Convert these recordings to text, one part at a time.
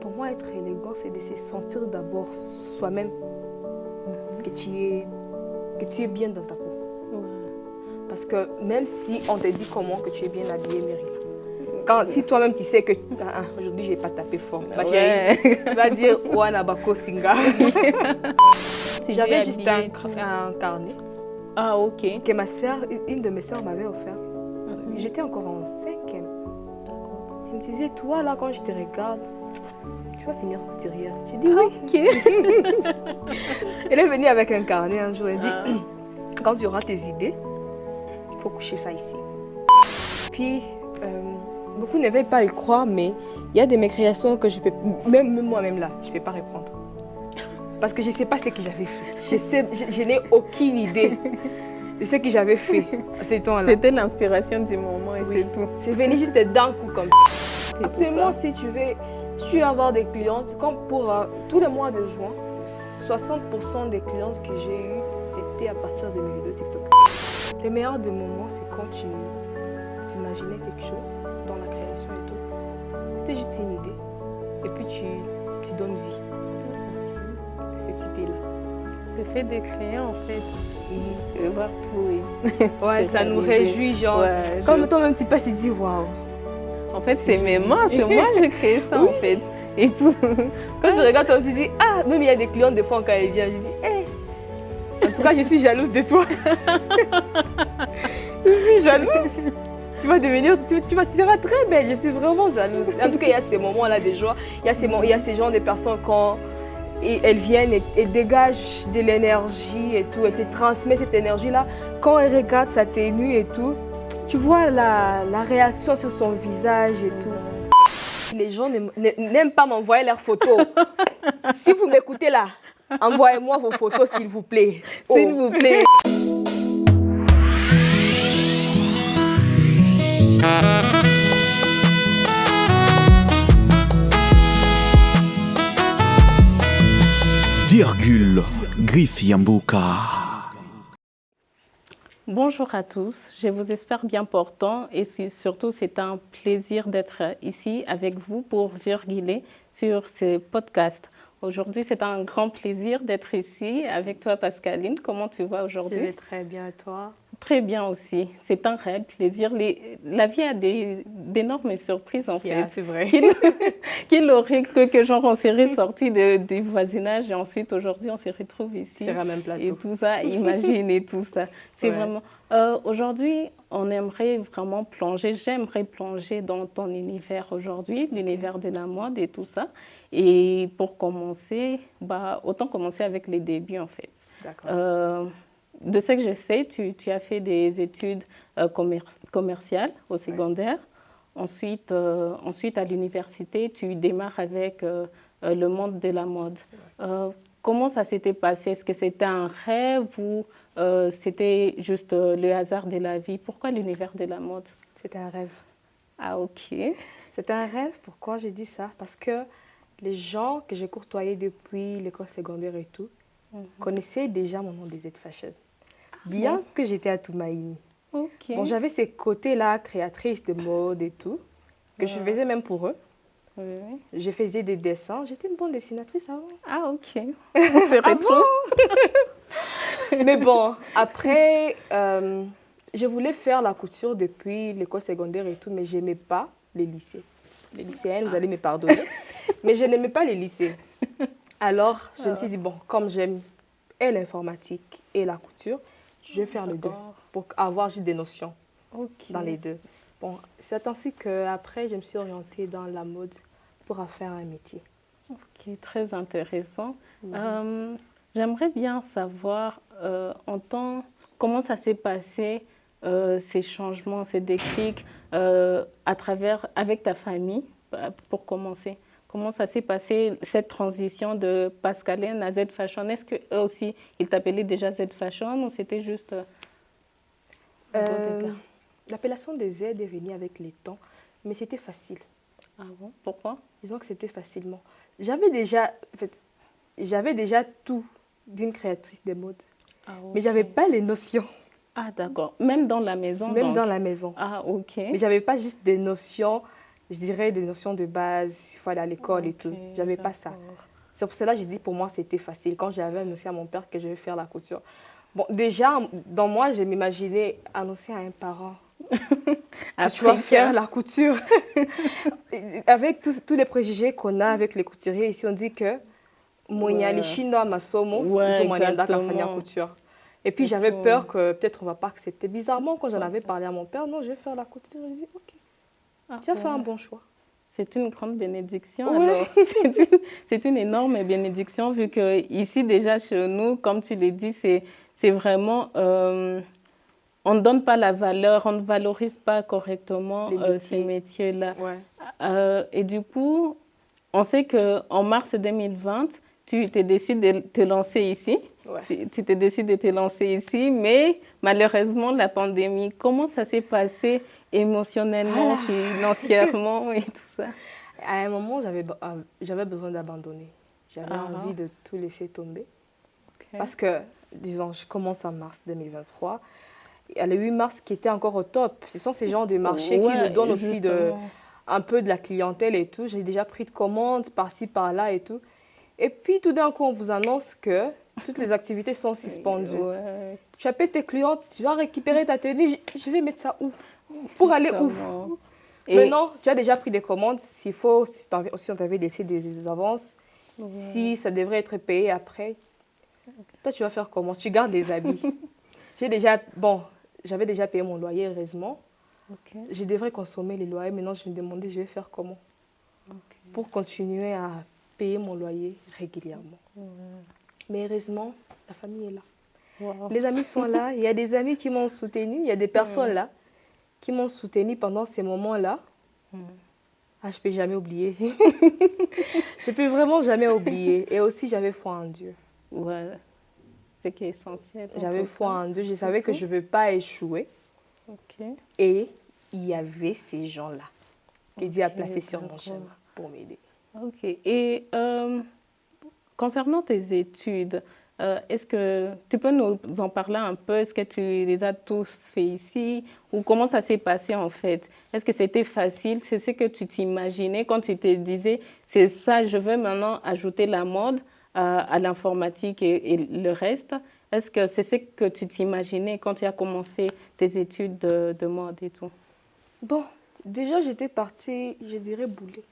Pour moi, être élégant, c'est de se sentir d'abord soi-même, que tu es bien dans ta peau. Parce que même si on te dit comment que tu es bien habillée, Myriam, si toi-même tu sais que aujourd'hui je n'ai pas tapé fort, ma chérie, tu vas dire Wana Bako Singa. J'avais juste un carnet. Ah, ok. Que ma soeur, une de mes soeurs m'avait offert. J'étais encore en 5e. Elle me disait, toi là, quand je te regarde, tu vas finir couturière. J'ai dit oui. Ok. Elle est venue avec un carnet un jour. Elle dit, quand tu auras tes idées, il faut coucher ça ici. Puis, beaucoup ne veulent pas y croire, mais il y a de mes créations que je peux, même moi-même là, je ne peux pas reprendre. Parce que je ne sais pas ce que j'avais fait. Je n'ai aucune idée de ce que j'avais fait à ce temps-là. C'était l'inspiration du moment et c'est tout. C'est venu juste d'un coup comme ça. Actuellement, si tu veux avoir des clientes, comme pour tous les mois de juin, 60% des clientes que j'ai eues, c'était à partir de mes vidéos TikTok. Le meilleur des moments, c'est quand tu imaginais quelque chose dans la création et tout. C'était juste une idée. Et puis tu donnes vie. Cette idée-là. Le fait de créer, en fait, de voir tout. Ouais, ça nous réjouit, genre. Ouais, comme toi-même, tu passes et dis waouh. En fait, c'est mes mains, c'est moi qui ai créé ça, en fait. Et tout. Quand tu regardes, tu dis, même il y a des clients, des fois, quand elles viennent, je dis, hey. En tout cas, je suis jalouse de toi. Je suis jalouse. Tu vas devenir, tu seras très belle, je suis vraiment jalouse. En tout cas, il y a ces moments-là de joie. Il y a ces genres de personnes quand elles viennent et dégagent de l'énergie et tout. Elles te transmettent cette énergie-là. Quand elles regardent sa tenue et tout, tu vois la réaction sur son visage et tout. Les gens n'aiment pas m'envoyer leurs photos. Si vous m'écoutez là, envoyez-moi vos photos s'il vous plaît. S'il vous plaît. Virgule Griff Yamboka. Bonjour à tous, je vous espère bien portant et surtout c'est un plaisir d'être ici avec vous pour virguler sur ce podcast. Aujourd'hui, c'est un grand plaisir d'être ici avec toi, Pascaline. Comment tu vas aujourd'hui? Je vais très bien, et toi? Très bien aussi. C'est un réel plaisir. La vie a d'énormes surprises, en fait. C'est vrai. Qu'il aurait cru que genre on serait sorti du voisinage et ensuite aujourd'hui on se retrouve ici. Sur un même plateau. Et tout ça, imagine et tout ça. C'est vraiment... aujourd'hui, on aimerait vraiment plonger, j'aimerais plonger dans ton univers aujourd'hui, l'univers de la mode et tout ça. Et pour commencer, autant commencer avec les débuts en fait. D'accord. De ce que je sais, tu as fait des études commerciales au secondaire. Ensuite, à l'université, tu démarres avec le monde de la mode. Comment ça s'était passé? Est-ce que c'était un rêve ou c'était juste le hasard de la vie? Pourquoi l'univers de la mode? C'était un rêve. Ah, ok. C'était un rêve. Pourquoi j'ai dit ça? Parce que les gens que j'ai côtoyés depuis l'école secondaire et tout connaissaient déjà mon nom des Z-Fashion. Bien que j'étais à Toumaïni. Okay. Bon, j'avais ces côtés-là, créatrice de mode et tout, que je faisais même pour eux. Oui. Je faisais des dessins. J'étais une bonne dessinatrice avant. Ah, ok. C'est rétro. Mais bon, après, je voulais faire la couture depuis l'école secondaire et tout, mais je n'aimais pas les lycées. Les lycéennes, vous allez me pardonner, mais je n'aimais pas les lycées. Alors, je me suis dit, bon, comme j'aime et l'informatique et la couture, je vais faire les deux pour avoir juste des notions dans les deux. Bon, c'est ainsi qu'après, je me suis orientée dans la mode pour en faire un métier. Ok, très intéressant. J'aimerais bien savoir comment ça s'est passé, ces changements, ces déclics avec ta famille, pour commencer. Comment ça s'est passé, cette transition de Pascaline à Z-Fashion? Est-ce qu'eux aussi, ils t'appelaient déjà Z-Fashion ou c'était juste... L'appellation des Z est venue avec les temps, mais c'était facile. Ah bon? Pourquoi? Ils ont accepté facilement. J'avais déjà tout d'une créatrice de mode, mais je n'avais pas les notions. Ah d'accord, même dans la maison? Même dans la maison. Ah ok. Mais je n'avais pas juste des notions je dirais, des notions de base, il faut aller à l'école et tout. J'avais pas ça. C'est pour cela que j'ai dit, pour moi, c'était facile. Quand j'avais annoncé à mon père que je vais faire la couture. Bon, déjà, dans moi, je m'imaginais annoncer à un parent que tu vas faire la couture. Avec tous les préjugés qu'on a avec les couturiers, ici, on dit que les Chinois masomo, couture. Et puis, j'avais peur que peut-être on ne va pas accepter. Bizarrement, quand j'en avais parlé à mon père, non, je vais faire la couture. Je dis, ok, tu as fait un bon choix. C'est une grande bénédiction. Ouais. Alors, c'est une énorme bénédiction vu que ici déjà chez nous, comme tu l'as dit, c'est vraiment on ne donne pas la valeur, on ne valorise pas correctement ces métiers-là. Ouais. Et du coup, on sait que en mars 2020, tu t'es décidé de te lancer ici. Ouais. Tu t'es décidé de te lancer ici, mais malheureusement la pandémie. Comment ça s'est passé émotionnellement, financièrement et tout ça? À un moment, j'avais besoin d'abandonner. J'avais envie de tout laisser tomber. Okay. Parce que, disons, je commence en mars 2023. Il y a le 8 mars qui était encore au top. Ce sont ces gens de marché qui nous donnent aussi un peu de la clientèle et tout. J'ai déjà pris de commandes par-ci, par-là et tout. Et puis, tout d'un coup, on vous annonce que toutes les activités sont suspendues. Ouais. Tu appelles tes clientes, tu vas récupérer ta tenue. Je vais mettre ça où? Pour aller où? Et maintenant, tu as déjà pris des commandes. S'il faut, si on t'avait laissé des avances, si ça devrait être payé après, toi, tu vas faire comment? Tu gardes les habits. J'avais déjà payé mon loyer, heureusement. Okay. Je devrais consommer les loyers. Maintenant, je me demandais, je vais faire comment pour continuer à payer mon loyer régulièrement. Mais heureusement, la famille est là. Wow. Les amis sont là. Il y a des amis qui m'ont soutenue. Il y a des personnes là qui m'ont soutenue pendant ces moments-là. Je ne peux jamais oublier. Je ne peux vraiment jamais oublier. Et aussi, j'avais foi en Dieu. Ouais. Ce qui est essentiel. J'avais foi en Dieu. Je savais que je ne vais pas échouer. Okay. Et il y avait ces gens-là que Dieu a placés sur mon chemin pour m'aider. Ok. Et concernant tes études, est-ce que tu peux nous en parler un peu? Est-ce que tu les as tous fait ici? Ou comment ça s'est passé en fait? Est-ce que c'était facile? C'est ce que tu t'imaginais quand tu te disais, c'est ça, je veux maintenant ajouter la mode à l'informatique et le reste? Est-ce que c'est ce que tu t'imaginais quand tu as commencé tes études de mode et tout? Bon, déjà j'étais partie, je dirais, bouler.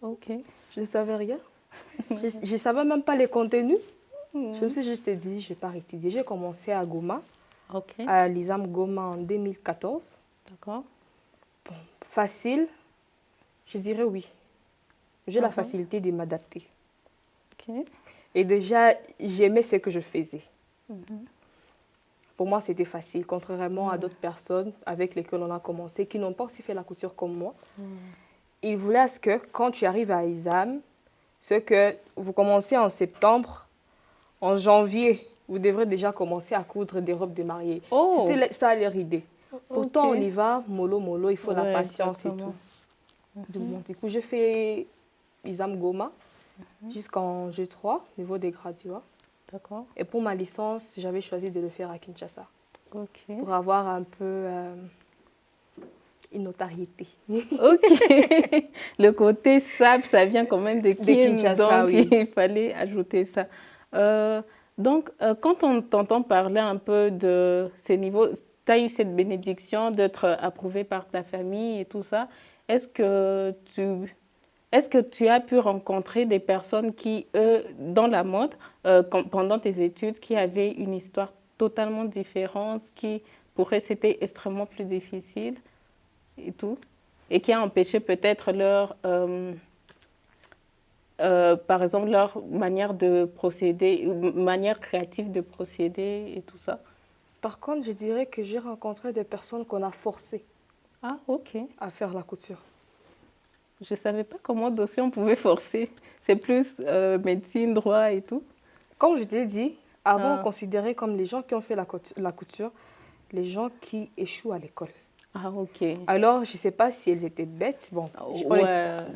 Ok. Je ne savais rien. Je ne savais même pas les contenus. Je me suis juste dit, je ne vais pas étudier. J'ai commencé à Goma, à l'ISAM Goma en 2014. D'accord. Bon, facile, je dirais oui. J'ai la facilité de m'adapter. Ok. Et déjà, j'aimais ce que je faisais. Pour moi, c'était facile, contrairement à d'autres personnes avec lesquelles on a commencé, qui n'ont pas aussi fait la couture comme moi. Ils voulaient à ce que, quand tu arrives à ISAM, ce que vous commencez en septembre, en janvier, vous devrez déjà commencer à coudre des robes de mariée. C'était ça leur idée. Pourtant, on y va, mollo, mollo, il faut la patience et tout. Du coup, j'ai fait ISAM Goma jusqu'en G3, niveau des graduats. D'accord. Et pour ma licence, j'avais choisi de le faire à Kinshasa. Ok. Pour avoir un peu une notoriété. Ok. Le côté sable, ça vient quand même de Kinshasa, donc il fallait ajouter ça. Donc, quand on t'entend parler un peu de ces niveaux, tu as eu cette bénédiction d'être approuvé par ta famille et tout ça. Est-ce que tu as pu rencontrer des personnes qui, dans la mode, pendant tes études, qui avaient une histoire totalement différente, qui pour eux c'était extrêmement plus difficile et tout, et qui a empêché peut-être par exemple, leur manière de procéder, manière créative de procéder et tout ça? Par contre, je dirais que j'ai rencontré des personnes qu'on a forcées à faire la couture. Je ne savais pas comment aussi on pouvait forcer. C'est plus médecine, droit et tout. Comme je t'ai dit, avant on considérait comme les gens qui ont fait la couture, les gens qui échouent à l'école. Ah, ok. Alors, je ne sais pas si elles étaient bêtes. Bon,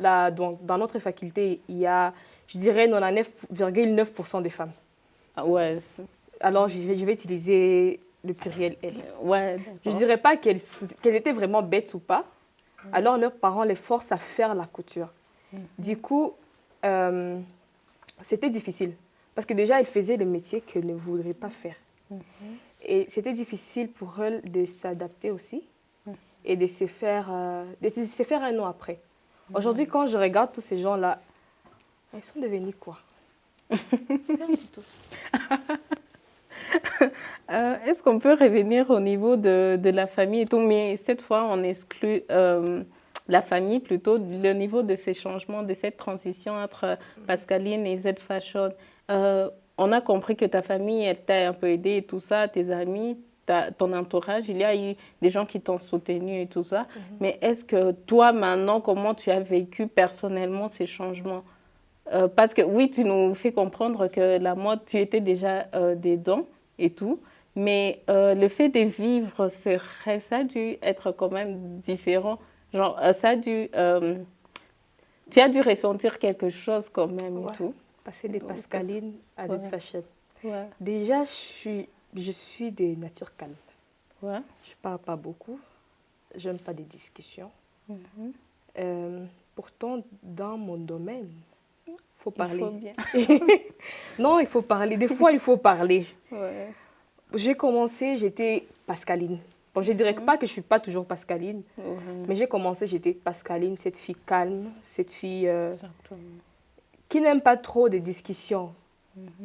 dans notre faculté, il y a, je dirais, 99,9% des femmes. Ah, ouais. Alors, je vais utiliser le pluriel « elles ». Ouais, je ne dirais pas qu'elles étaient vraiment bêtes ou pas, Alors, leurs parents les forcent à faire la couture. Du coup, c'était difficile. Parce que déjà, ils faisaient des métiers qu'elles ne voudraient pas faire. Et c'était difficile pour elles de s'adapter aussi et de se faire un nom après. Aujourd'hui, quand je regarde tous ces gens-là, ils sont devenus quoi? Rien du tout. Est-ce qu'on peut revenir au niveau de la famille et tout, mais cette fois, on exclut la famille plutôt, le niveau de ces changements, de cette transition entre Pascaline et Z Fashion. On a compris que ta famille, elle t'a un peu aidé et tout ça, tes amis, ton entourage, il y a eu des gens qui t'ont soutenu et tout ça. Mais est-ce que toi, maintenant, comment tu as vécu personnellement ces changements? Parce que oui, tu nous fais comprendre que la mode, tu étais déjà dedans et tout, mais le fait de vivre ce rêve, ça a dû être quand même différent. Genre, ça a dû... tu as dû ressentir quelque chose quand même et tout. Passer de Pascaline à Z Fashion. Ouais. Déjà, je suis de nature calme. Ouais. Je ne parle pas beaucoup. Je n'aime pas des discussions. Pourtant, dans mon domaine, il faut parler. Il faut bien. Non, il faut parler. Des fois, il faut parler. Ouais. J'ai commencé, j'étais Pascaline. Bon, je ne dirais pas que je ne suis pas toujours Pascaline, mais j'ai commencé, j'étais Pascaline, cette fille calme, cette fille qui n'aime pas trop des discussions.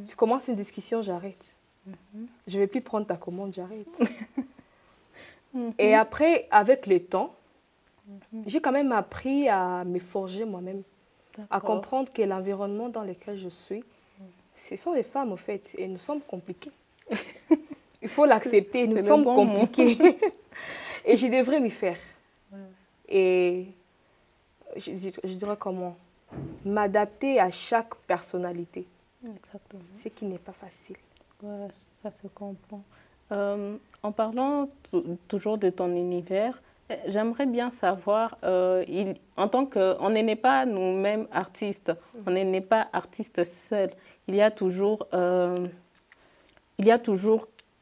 Tu commences une discussion, j'arrête. Je ne vais plus prendre ta commande, j'arrête. Et après, avec le temps, j'ai quand même appris à me forger moi-même, à comprendre que l'environnement dans lequel je suis, ce sont les femmes, en fait, et nous sommes compliqués. Il faut l'accepter, nous sommes compliqués. Et je devrais m'y faire. Et je dirais comment? M'adapter à chaque personnalité. Exactement. Ce qui n'est pas facile. Ouais, ça se comprend. En parlant toujours de ton univers, j'aimerais bien savoir, en tant on n'est pas nous-mêmes artistes, on n'est pas artistes seuls. Il y a toujours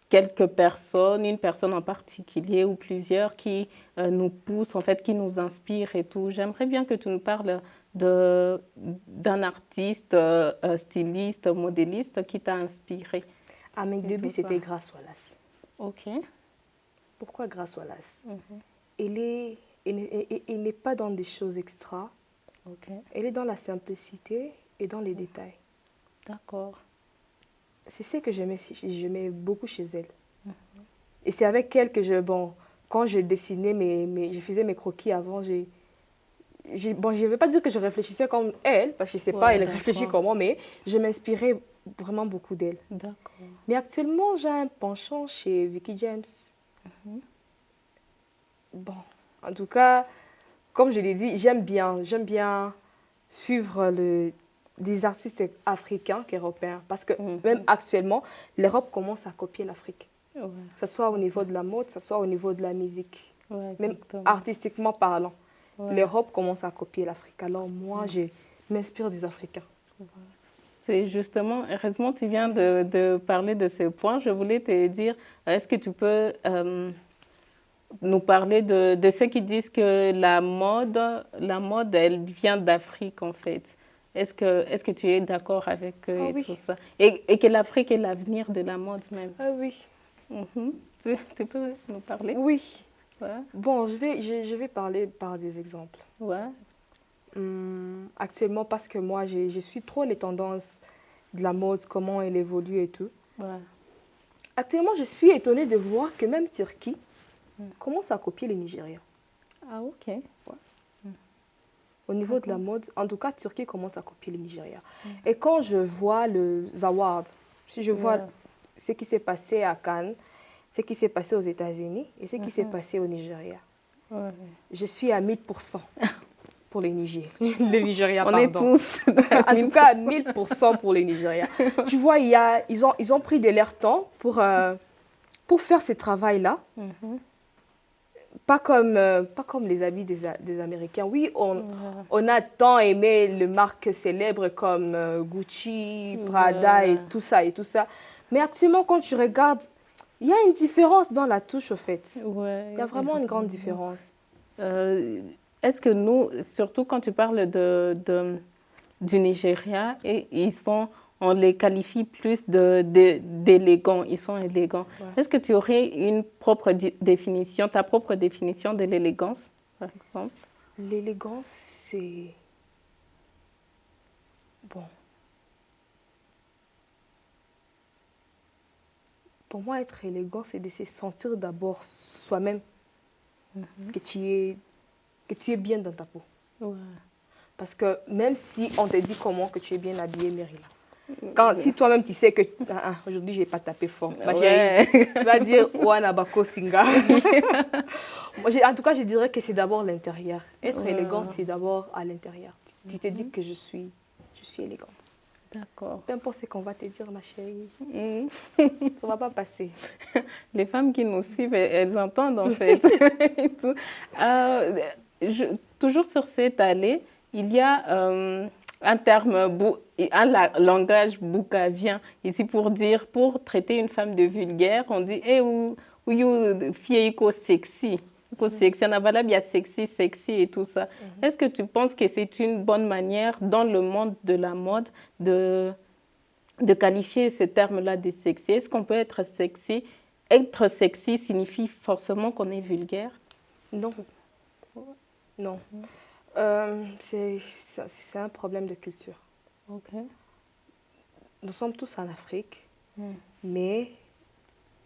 quelques personnes, une personne en particulier ou plusieurs qui nous poussent, en fait, qui nous inspirent et tout. J'aimerais bien que tu nous parles d'un artiste, styliste, modéliste qui t'a inspiré. À mes débuts, c'était Grace Wallace. Ok. Pourquoi Grace Wallace? Elle n'est pas dans des choses extra. Okay. Elle est dans la simplicité et dans les détails. D'accord. C'est ce que j'aimais beaucoup chez elle. Et c'est avec elle que quand je dessinais, je faisais mes croquis avant, je ne vais pas dire que je réfléchissais comme elle, parce que je ne sais pas, elle réfléchit comment, mais je m'inspirais vraiment beaucoup d'elle. D'accord. Mais actuellement, j'ai un penchant chez Vicky James. Bon, en tout cas, comme je l'ai dit, j'aime bien suivre des artistes africains qu'européens. Parce que même actuellement, l'Europe commence à copier l'Afrique. Que ce soit au niveau de la mode, que ce soit au niveau de la musique. Même artistiquement parlant. L'Europe commence à copier l'Afrique. Alors moi, je m'inspire des Africains. C'est justement, heureusement, tu viens de parler de ce point. Je voulais te dire, est-ce que tu peux nous parler de ceux qui disent que la mode, elle vient d'Afrique, en fait? Est-ce que tu es d'accord avec eux et tout ça? Et que l'Afrique est l'avenir de la mode même? Ah oui. Tu peux nous parler? Oui. Ouais. Bon, je vais parler par des exemples. Ouais. Actuellement, parce que moi, je suis trop les tendances de la mode, comment elle évolue et tout. Ouais. Actuellement, je suis étonnée de voir que même Turquie commence à copier les Nigériens. Ah, ok. Au niveau de la mode, en tout cas, Turquie commence à copier les Nigériens. Et quand je vois les awards, si je vois ce qui s'est passé à Cannes, ce qui s'est passé aux États-Unis et ce qui s'est passé au Nigeria, je suis à 1000% pour les Nigériens. Les Nigériens, On est tous. En tout cas, 1000% pour les Nigériens. Tu vois, ils ont pris de leur temps pour faire ce travail-là. Pas comme les habits des Américains. Oui, on a tant aimé les marques célèbres comme Gucci, Prada et tout ça. Mais actuellement, quand tu regardes, il y a une différence dans la touche, au fait. Il y a vraiment une grande différence. est-ce que nous, surtout quand tu parles du Nigeria, on les qualifie plus d'élégants, ils sont élégants. Ouais. Est-ce que tu aurais une propre définition, ta propre définition de l'élégance, par exemple? L'élégance, c'est... Bon. Pour moi, être élégant, c'est de se sentir d'abord soi-même, que tu es bien dans ta peau. Ouais. Parce que même si on te dit comment que tu es bien habillée, Mérila, si toi-même tu sais que aujourd'hui je n'ai pas tapé fort, ma chérie, tu vas dire Wana Bako Singa. En tout cas, je dirais que c'est d'abord l'intérieur. Être élégant, c'est d'abord à l'intérieur. Tu te dis que je suis élégante. D'accord. Peu importe ce qu'on va te dire, ma chérie, ça ne va pas passer. Les femmes qui nous suivent, elles entendent en fait. Toujours sur cette allée, il y a un terme, un langage boukavien, ici pour traiter une femme de vulgaire, on dit « Eh, ou you fille sexy ». Sexy, on a valable, il y a sexy et tout ça. Est-ce que tu penses que c'est une bonne manière dans le monde de la mode de qualifier ce terme-là de sexy? Est-ce qu'on peut être sexy? Être sexy signifie forcément qu'on est vulgaire? Non. Non. C'est un problème de culture. Okay. Nous sommes tous en Afrique, mais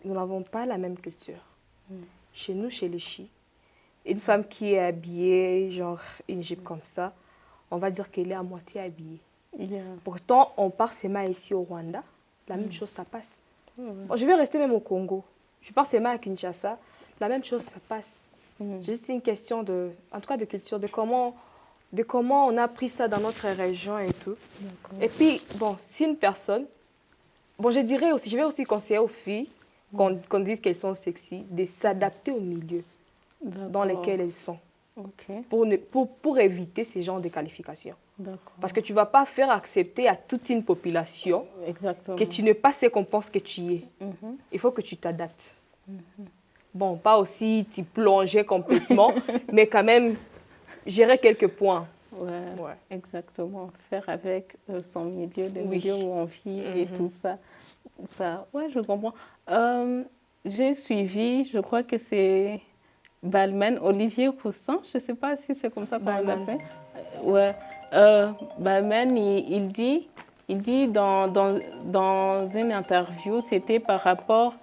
nous n'avons pas la même culture. Chez nous, chez les Chi, une femme qui est habillée, genre une jupe comme ça, on va dire qu'elle est à moitié habillée. Pourtant, on part ses mains ici au Rwanda, la même chose, ça passe. Bon, je vais rester même au Congo. Je pars ses mains à Kinshasa, la même chose, ça passe. Juste une question en tout cas de culture, de comment on a pris ça dans notre région et tout. Et puis, bon, si une personne... Bon, je vais aussi conseiller aux filles qu'on dise qu'elles sont sexy, de s'adapter au milieu dans lequel elles sont. Pour éviter ces genres de qualifications. Parce que tu ne vas pas faire accepter à toute une population que tu n'es pas ce qu'on pense que tu es. Il faut que tu t'adaptes. Bon, pas aussi t'y plonger complètement, mais quand même gérer quelques points. Ouais, exactement. Faire avec son milieu, le milieu où on vit et tout ça. Ouais, je comprends. J'ai suivi, je crois que c'est Balmain, Olivier Roussin, je ne sais pas si c'est comme ça qu'on l'appelle. Ouais. Balmain, il dit dans une interview, c'était par rapport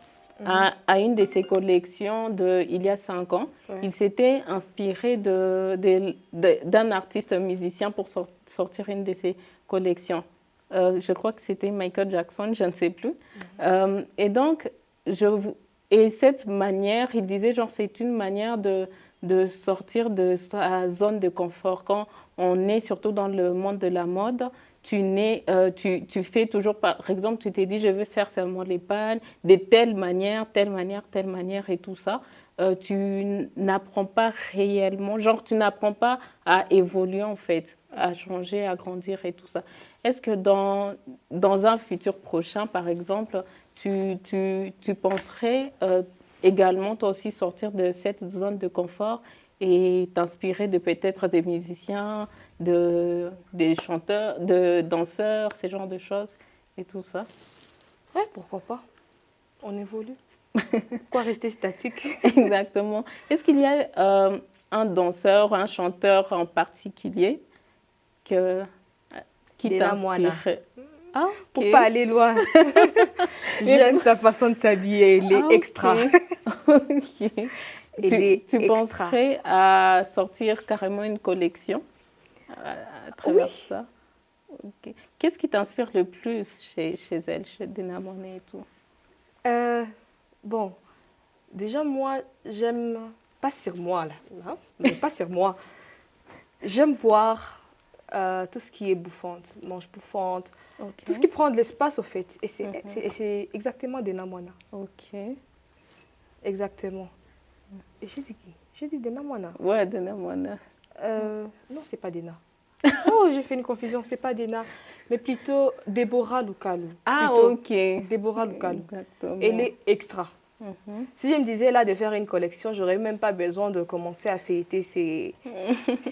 à une de ses collections il y a 5 ans. Il s'était inspiré d'un artiste musicien pour sortir une de ses collections. Je crois que c'était Michael Jackson, je ne sais plus. Et donc, cette manière, il disait, genre, c'est une manière de sortir de sa zone de confort. Quand on est surtout dans le monde de la mode, tu fais toujours, par exemple, tu t'es dit, je vais faire seulement les pagnes, de telle manière et tout ça. Tu n'apprends pas réellement, genre, tu n'apprends pas à évoluer, en fait, à changer, à grandir et tout ça. Est-ce que dans un futur prochain, par exemple, tu penserais également, toi aussi, sortir de cette zone de confort et t'inspirer de peut-être des musiciens, des chanteurs, de danseurs, ces genres de choses et tout ça? Ouais, pourquoi pas? On évolue. Pourquoi rester statique? Exactement. Est-ce qu'il y a un danseur, un chanteur en particulier qui t'inspire? Ah, okay. Pour pas aller loin. J'aime sa façon de s'habiller, elle est extra. Tu penserais à sortir carrément une collection à travers ça? Qu'est-ce qui t'inspire le plus chez elle, chez Dena Monet et tout? Bon, déjà moi, j'aime, pas sur moi là, hein, mais pas sur moi, j'aime voir tout ce qui est bouffante, manche bouffante, tout ce qui prend de l'espace au fait, et c'est exactement Dena Monet. Exactement. Et j'ai dit qui? J'ai dit Dena Monet. Ouais, Dena Monet. Non, c'est pas Dena. Oh, j'ai fait une confusion, c'est pas Dena, mais plutôt Deborah Lukalu. Ah, plutôt. ok. Deborah Lukalu. Exactement. Elle est extra. Si je me disais là de faire une collection, j'aurais même pas besoin de commencer à feuilleter ces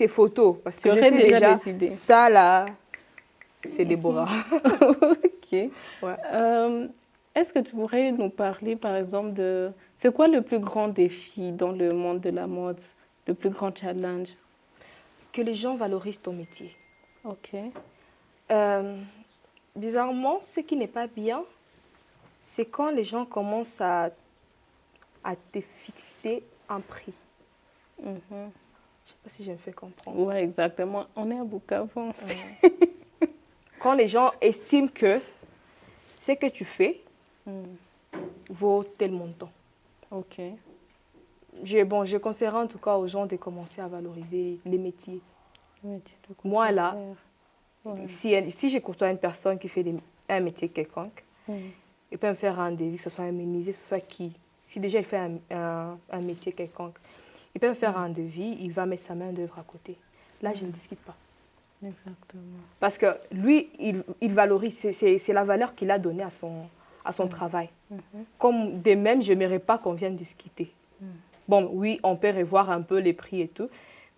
photos. Parce que je sais déjà, ça là, c'est Déborah. Ok. Ouais. Est-ce que tu pourrais nous parler, par exemple, de... C'est quoi le plus grand défi dans le monde de la mode? Le plus grand challenge? Que les gens valorisent ton métier. Ok. Bizarrement, ce qui n'est pas bien, c'est quand les gens commencent à te fixer un prix. Je ne sais pas si je me fais comprendre. Oui, exactement. On est à Bukavu. Quand les gens estiment que ce que tu fais vaut tel montant. Ok. Je conseillerais en tout cas aux gens de commencer à valoriser les métiers. Moi là, si je côtoie une personne qui fait un métier quelconque, il peut me faire un devis, que ce soit un menuisier, que ce soit qui. Si déjà il fait un métier quelconque, il peut me faire un devis, il va mettre sa main d'œuvre à côté. Là, je ne discute pas. Exactement. Parce que lui, il valorise, c'est la valeur qu'il a donnée à son travail. Comme de même, je n'aimerais pas qu'on vienne discuter. Bon, oui, on peut revoir un peu les prix et tout,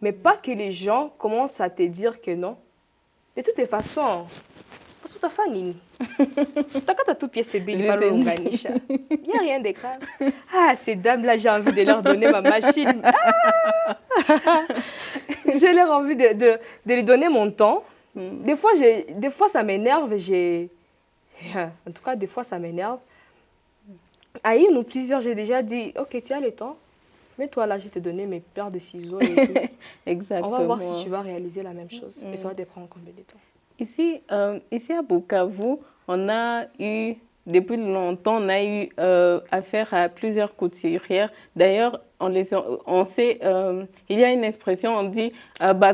mais pas que les gens commencent à te dire que non. De toutes les façons, parce que ta famille, t'as tout pied, c'est bien, il n'y a rien de grave. Ah, ces dames-là, j'ai envie de leur donner ma machine. Ah j'ai leur envie de lui donner mon temps. Des fois, ça m'énerve. En tout cas, des fois, ça m'énerve. À une ou plusieurs, j'ai déjà dit, ok, tu as le temps. Mets-toi là, je vais te donner mes paires de ciseaux et tout. Exactement. On va voir si tu vas réaliser la même chose. Et ça va te prendre combien de temps? Ici à Bukavu, on a eu, depuis longtemps, on a eu affaire à plusieurs couturières. D'ailleurs, on sait, il y a une expression, on dit,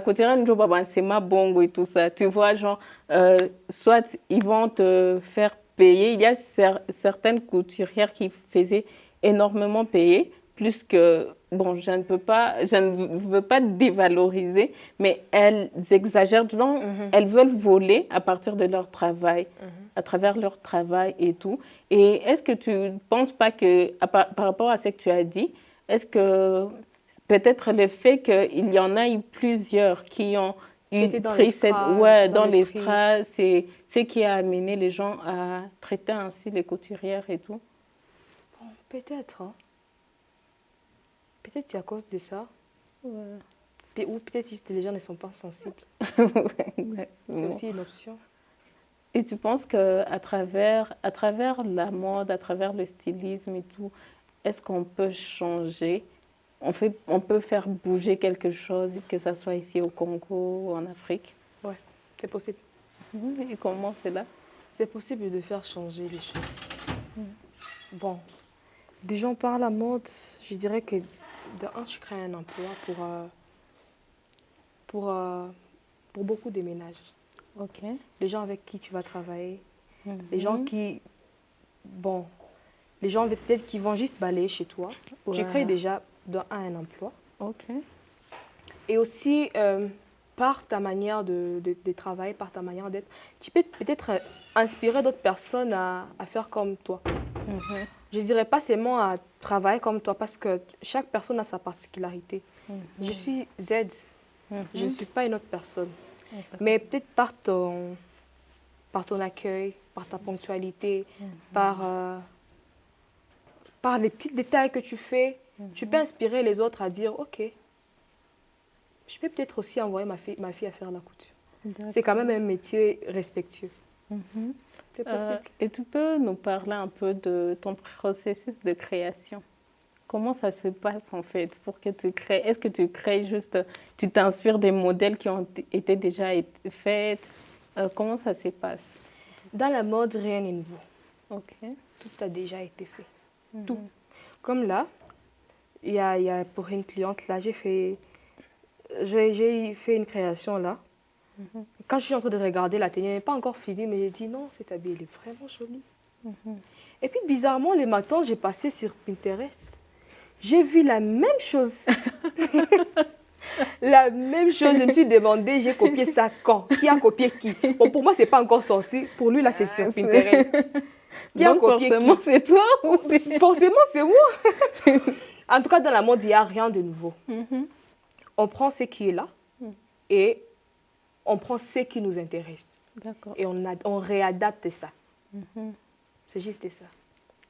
couturière, c'est ma bongo et tout ça. Tu vois, genre, soit ils vont te faire payer. Il y a certaines couturières qui faisaient énormément payer. Plus que, bon, je ne veux pas dévaloriser, mais elles exagèrent, donc elles veulent voler à partir de leur travail, à travers leur travail et tout. Et est-ce que tu ne penses pas que, par rapport à ce que tu as dit, est-ce que peut-être le fait qu'il y en a eu plusieurs qui ont pris cette... Ouais, dans les strass, c'est ce qui a amené les gens à traiter ainsi les couturières et tout? Bon, peut-être, hein. Peut-être c'est à cause de ça. Ouais. Ou peut-être juste les gens ne sont pas sensibles. C'est aussi une option. Et tu penses qu'à travers la mode, à travers le stylisme et tout, est-ce qu'on peut changer? On peut faire bouger quelque chose, que ce soit ici au Congo ou en Afrique? Oui, c'est possible. Et comment c'est là? C'est possible de faire changer les choses. Bon, des gens par la mode, je dirais que de un, tu crées un emploi pour beaucoup de ménages. Ok. Les gens avec qui tu vas travailler, les gens qui, bon, les gens peut-être qui vont juste balayer chez toi. Ouais. Tu crées déjà de un emploi. Ok. Et aussi, par ta manière de travailler, par ta manière d'être, tu peux peut-être inspirer d'autres personnes à faire comme toi. Je ne dirais pas seulement à travailler comme toi parce que chaque personne a sa particularité. Je suis Z, je ne suis pas une autre personne. Mais peut-être par ton accueil, par ta ponctualité, par les petits détails que tu fais, tu peux inspirer les autres à dire, ok, je peux peut-être aussi envoyer ma fille à faire la couture. C'est quand même un métier respectueux. Et tu peux nous parler un peu de ton processus de création? Comment ça se passe en fait pour que tu crées? Est-ce que tu crées juste, tu t'inspires des modèles qui ont été déjà faits? Comment ça se passe? Dans la mode, rien n'est nouveau. Ok. Tout a déjà été fait. Tout. Comme là, il y a pour une cliente, là, j'ai fait une création là. Quand je suis en train de regarder la tenue, elle n'est pas encore finie, mais j'ai dit non, cette habit, elle est vraiment jolie. Et puis bizarrement, le matin, j'ai passé sur Pinterest. J'ai vu la même chose. La même chose, je me suis demandé, j'ai copié ça quand? Qui a copié qui? Bon, pour moi, ce n'est pas encore sorti. Pour lui, là, c'est sur Pinterest. Qui a Donc, copié forcément, qui? c'est toi ou c'est... Forcément, c'est moi. En tout cas, dans la mode, il n'y a rien de nouveau. Mhm. On prend ce qui est là et on prend ce qui nous intéresse. D'accord. Et on réadapte ça. Mhm. C'est juste ça.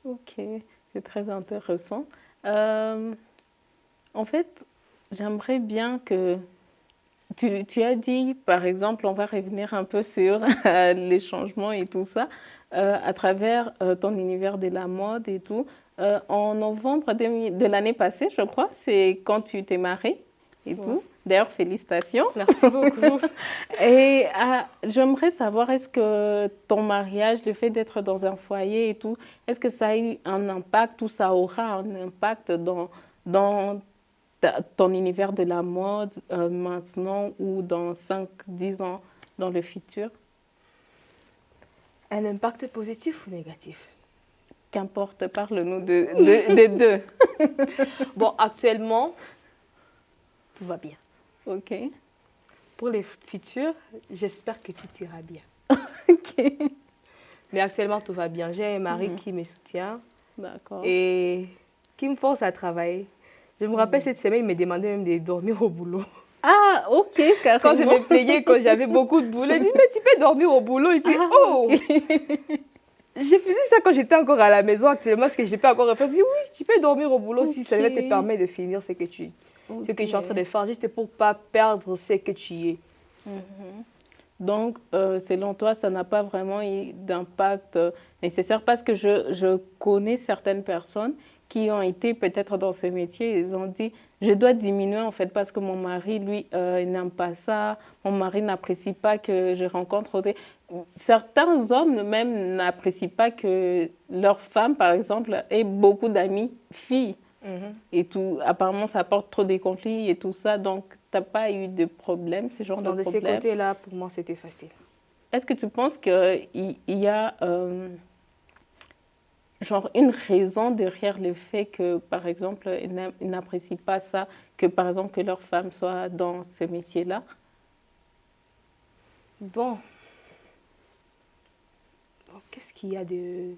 Ok, c'est très intéressant. En fait, j'aimerais bien que tu as dit, par exemple, on va revenir un peu sur les changements et tout ça, à travers ton univers de la mode et tout. En novembre de l'année passée, je crois, c'est quand tu t'es mariée et tout. D'ailleurs, félicitations. Merci beaucoup. Et j'aimerais savoir, est-ce que ton mariage, le fait d'être dans un foyer et tout, est-ce que ça a eu un impact ou ça aura un impact dans ton univers de la mode maintenant ou dans 5, 10 ans dans le futur? Un impact positif ou négatif? Qu'importe, parle-nous des deux. Bon, actuellement, tout va bien. Ok. Pour les futurs, j'espère que tout ira bien. Ok. Mais actuellement, tout va bien. J'ai un mari qui me soutient D'accord. et qui me force à travailler. Je me rappelle cette semaine, il me demandait même de dormir au boulot. Ah, ok, carrément. Quand je me plaignais, quand j'avais beaucoup de boulot, il dit, mais tu peux dormir au boulot. Il dit, oh Je faisais ça quand j'étais encore à la maison actuellement, parce que je n'ai pas encore réfléchi. Oui, tu peux dormir au boulot si ça te permet de finir ce que tu es en train de faire, juste pour ne pas perdre ce que tu es. Donc, selon toi, ça n'a pas vraiment eu d'impact nécessaire parce que je connais certaines personnes qui ont été peut-être dans ce métier, ils ont dit, je dois diminuer en fait parce que mon mari, lui, il n'aime pas ça, mon mari n'apprécie pas que je rencontre certains hommes même n'apprécient pas que leur femme, par exemple, ait beaucoup d'amis filles et tout. Apparemment, ça apporte trop de conflits et tout ça, donc tu n'as pas eu de problème, ce genre de problème. Dans ces côtés-là, pour moi, c'était facile. Est-ce que tu penses qu'il y a genre une raison derrière le fait que, par exemple, ils n'apprécient pas ça, que par exemple que leur femme soit dans ce métier-là? Bon, qu'est-ce qu'il y a de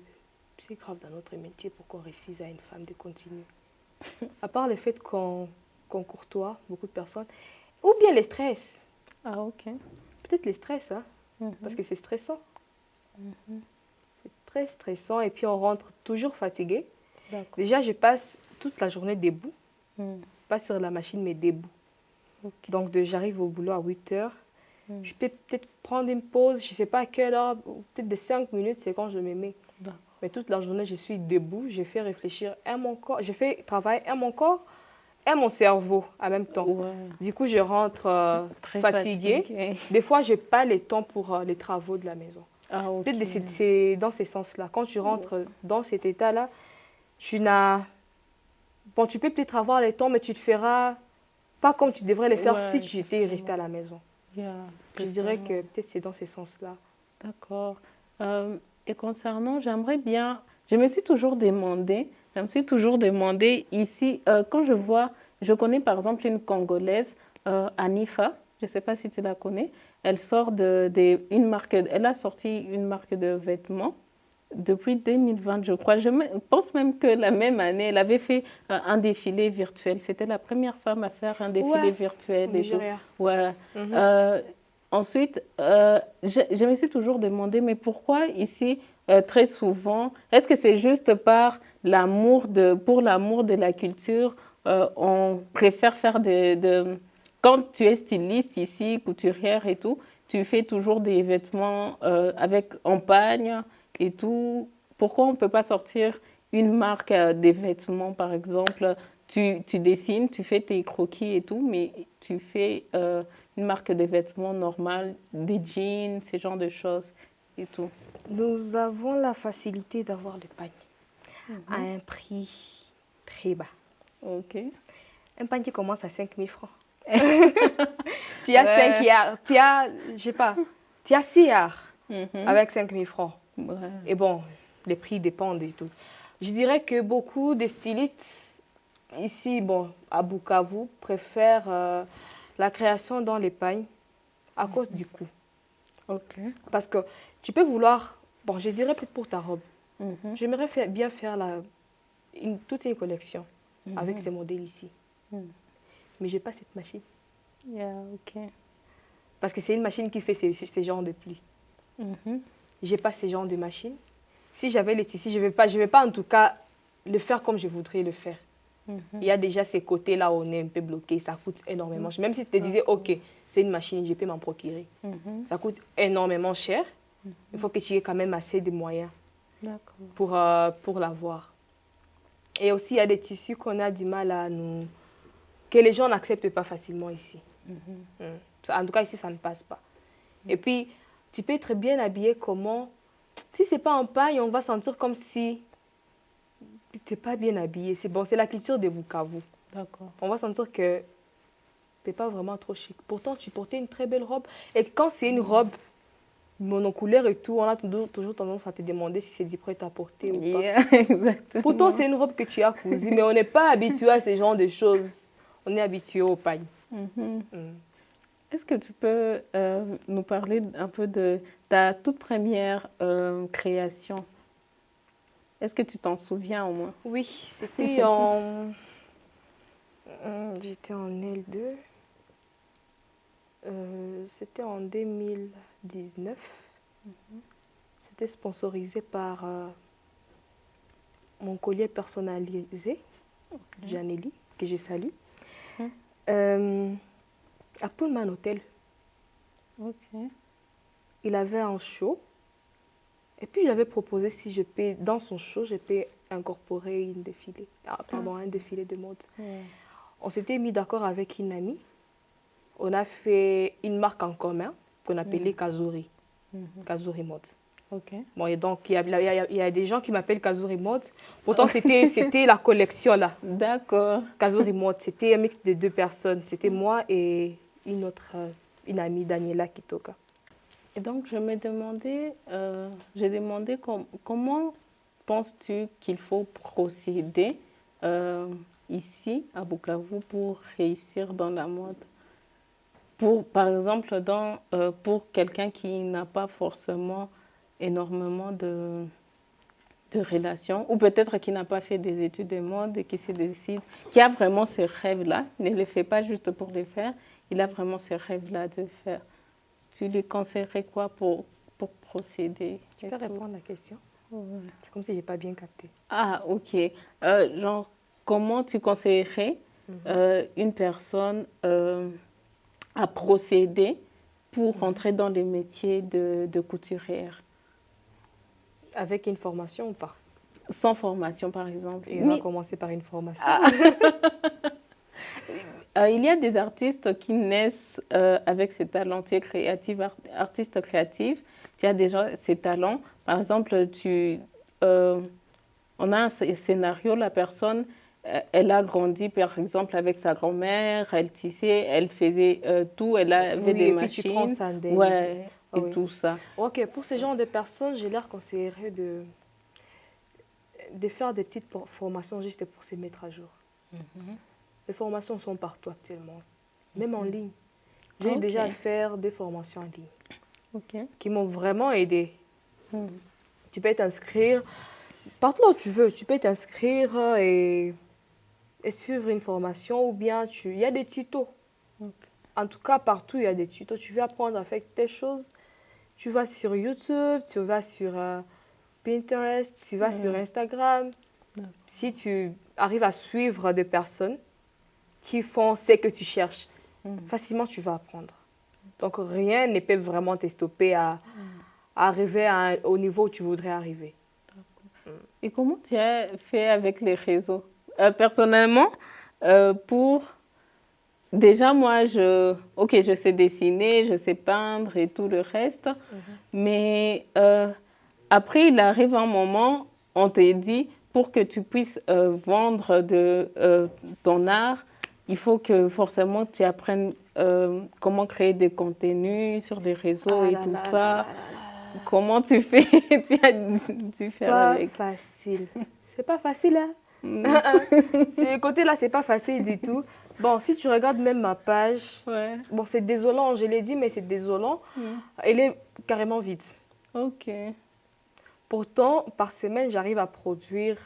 si grave dans notre métier pour qu'on refuse à une femme de continuer? À part le fait qu'on courtoie beaucoup de personnes, ou bien le stress. Ah, ok. Peut-être le stress, hein, parce que c'est stressant. C'est très stressant et puis on rentre toujours fatigué. Déjà, je passe toute la journée debout, pas sur la machine, mais debout. Okay. Donc, j'arrive au boulot à 8 heures. Je peux peut-être prendre une pause, je ne sais pas à quelle heure, peut-être de 5 minutes, c'est quand je me mets. Mais toute la journée, je suis debout, je fais réfléchir à mon corps, je fais travailler à mon corps et mon cerveau en même temps. Ouais. Du coup, je rentre fatiguée. Des fois, je n'ai pas le temps pour les travaux de la maison. Ah, okay. Peut-être c'est dans ces sens-là. Quand tu rentres dans cet état-là, tu peux peut-être avoir le temps, mais tu ne te feras pas comme tu devrais le faire si tu étais resté à la maison. Je dirais que peut-être c'est dans ces sens-là. D'accord. Et concernant, je me suis toujours demandé ici, quand je connais par exemple une Congolaise, Anifa, je ne sais pas si tu la connais, elle a sorti une marque de vêtements depuis 2020, je crois. Je pense même que la même année, elle avait fait un défilé virtuel. C'était la première femme à faire un défilé virtuel. Ouais. Ensuite, je me suis toujours demandé, mais pourquoi ici, très souvent, est-ce que c'est juste pour l'amour de la culture, on préfère faire quand tu es styliste ici, couturière et tout, tu fais toujours des vêtements en pagne et tout. Pourquoi on ne peut pas sortir une marque des vêtements, par exemple? Tu dessines, tu fais tes croquis et tout, mais tu fais une marque de vêtements normale, des jeans, ce genre de choses et tout. Nous avons la facilité d'avoir le panier à un prix très bas. Ok. Un panier qui commence à 5 000 francs. Tu as 5 yards, tu as 6 yards avec 5 000 francs. Ouais. Et bon, les prix dépendent et tout. Je dirais que beaucoup de stylistes ici, à Bukavu, préfèrent la création dans les pagnes à cause du coût. Ok. Parce que tu peux vouloir, je dirais peut-être pour ta robe, J'aimerais bien faire toute une collection avec ces modèles ici. Mais je n'ai pas cette machine. Yeah, ok. Parce que c'est une machine qui fait ces genres de plis. Je n'ai pas ces genres de machine. Si j'avais les tissus, je vais pas en tout cas le faire comme je voudrais le faire. Il y a déjà ces côtés-là où on est un peu bloqué, ça coûte énormément. Même si tu te disais, ok, c'est une machine, je peux m'en procurer. Ça coûte énormément cher. Il faut que tu aies quand même assez de moyens pour l'avoir. Et aussi, il y a des tissus qu'on a du mal que les gens n'acceptent pas facilement ici. En tout cas, ici, ça ne passe pas. Et puis, tu peux être bien habillé comment. Si ce n'est pas en paille, on va sentir comme si tu n'es pas bien habillé. C'est bon, c'est la culture de Bukavu. D'accord. On va sentir que tu n'es pas vraiment trop chic. Pourtant, tu portais une très belle robe. Et quand c'est une robe monocouleur et tout, on a toujours tendance à te demander si c'est du prêt à porter ou pas. Exactement. Pourtant, c'est une robe que tu as cousue, mais on n'est pas habitué à ce genre de choses. On est habitué aux pailles. Est-ce que tu peux nous parler un peu de ta toute première création? Est-ce que tu t'en souviens au moins? Oui, c'était en... J'étais en L2. C'était en 2019. C'était sponsorisé par mon collier personnalisé, Janelli, que je salue, à Pullman Hotel. Il avait un show. Et puis, je lui avais proposé si je peux, dans son show, je peux incorporer un défilé de mode. On s'était mis d'accord avec une amie. On a fait une marque en commun qu'on appelait Kazuri. Kazuri Mode. Bon, et donc, il y a des gens qui m'appellent Kazuri Mode. Pourtant, c'était la collection là. D'accord. Kazuri Mode, c'était un mix de 2 personnes. C'était moi et une amie, Daniela Kitoka. Et donc, j'ai demandé comment penses-tu qu'il faut procéder ici, à Bukavu, pour réussir dans la mode? Par exemple, pour quelqu'un qui n'a pas forcément énormément de relations, ou peut-être qui n'a pas fait des études de mode et qui se décide, qui a vraiment ce rêve-là, ne le fait pas juste pour le faire, il a vraiment ce rêve-là de faire. Tu lui conseillerais quoi pour procéder? Tu peux répondre à la question? C'est comme si je n'ai pas bien capté. Ah, ok. Genre, comment tu conseillerais une personne à procéder pour rentrer dans le métier de couturière? Avec une formation ou pas? Sans formation, par exemple. Et on va commencer par une formation. Il y a des artistes qui naissent avec ces talents. Tu es créative, artiste créatif, tu as déjà ces talents. Par exemple, on a un scénario, la personne, elle a grandi, par exemple, avec sa grand-mère, elle tissait, elle faisait tout, elle avait des machines. Puis tu prends ça et tout ça. Ok, pour ce genre de personnes, je leur conseillerais de faire des petites formations juste pour se mettre à jour. Les formations sont partout actuellement, même en ligne. J'ai eu déjà fait des formations en ligne qui m'ont vraiment aidé. Tu peux t'inscrire partout où tu veux. Tu peux t'inscrire et suivre une formation ou bien il y a des tutos. En tout cas, partout, il y a des tutos. Tu veux apprendre à faire telle chose. Tu vas sur YouTube, tu vas sur Pinterest, tu vas sur Instagram. Si tu arrives à suivre des personnes qui font ce que tu cherches, facilement tu vas apprendre. Donc rien ne peut vraiment te stopper à arriver au niveau où tu voudrais arriver. Et comment tu as fait avec les réseaux? Personnellement, déjà moi, je sais dessiner, je sais peindre et tout le reste, mais après il arrive un moment, on te dit, pour que tu puisses vendre ton art, il faut que forcément tu apprennes comment créer des contenus sur les réseaux et tout ça. Comment tu fais? Tu as dû faire avec. Pas facile. C'est pas facile, hein? Ce côté-là, c'est pas facile du tout. Bon, si tu regardes même ma page, bon, c'est désolant, je l'ai dit, mais c'est désolant. Elle est carrément vide. Ok. Pourtant, par semaine, j'arrive à produire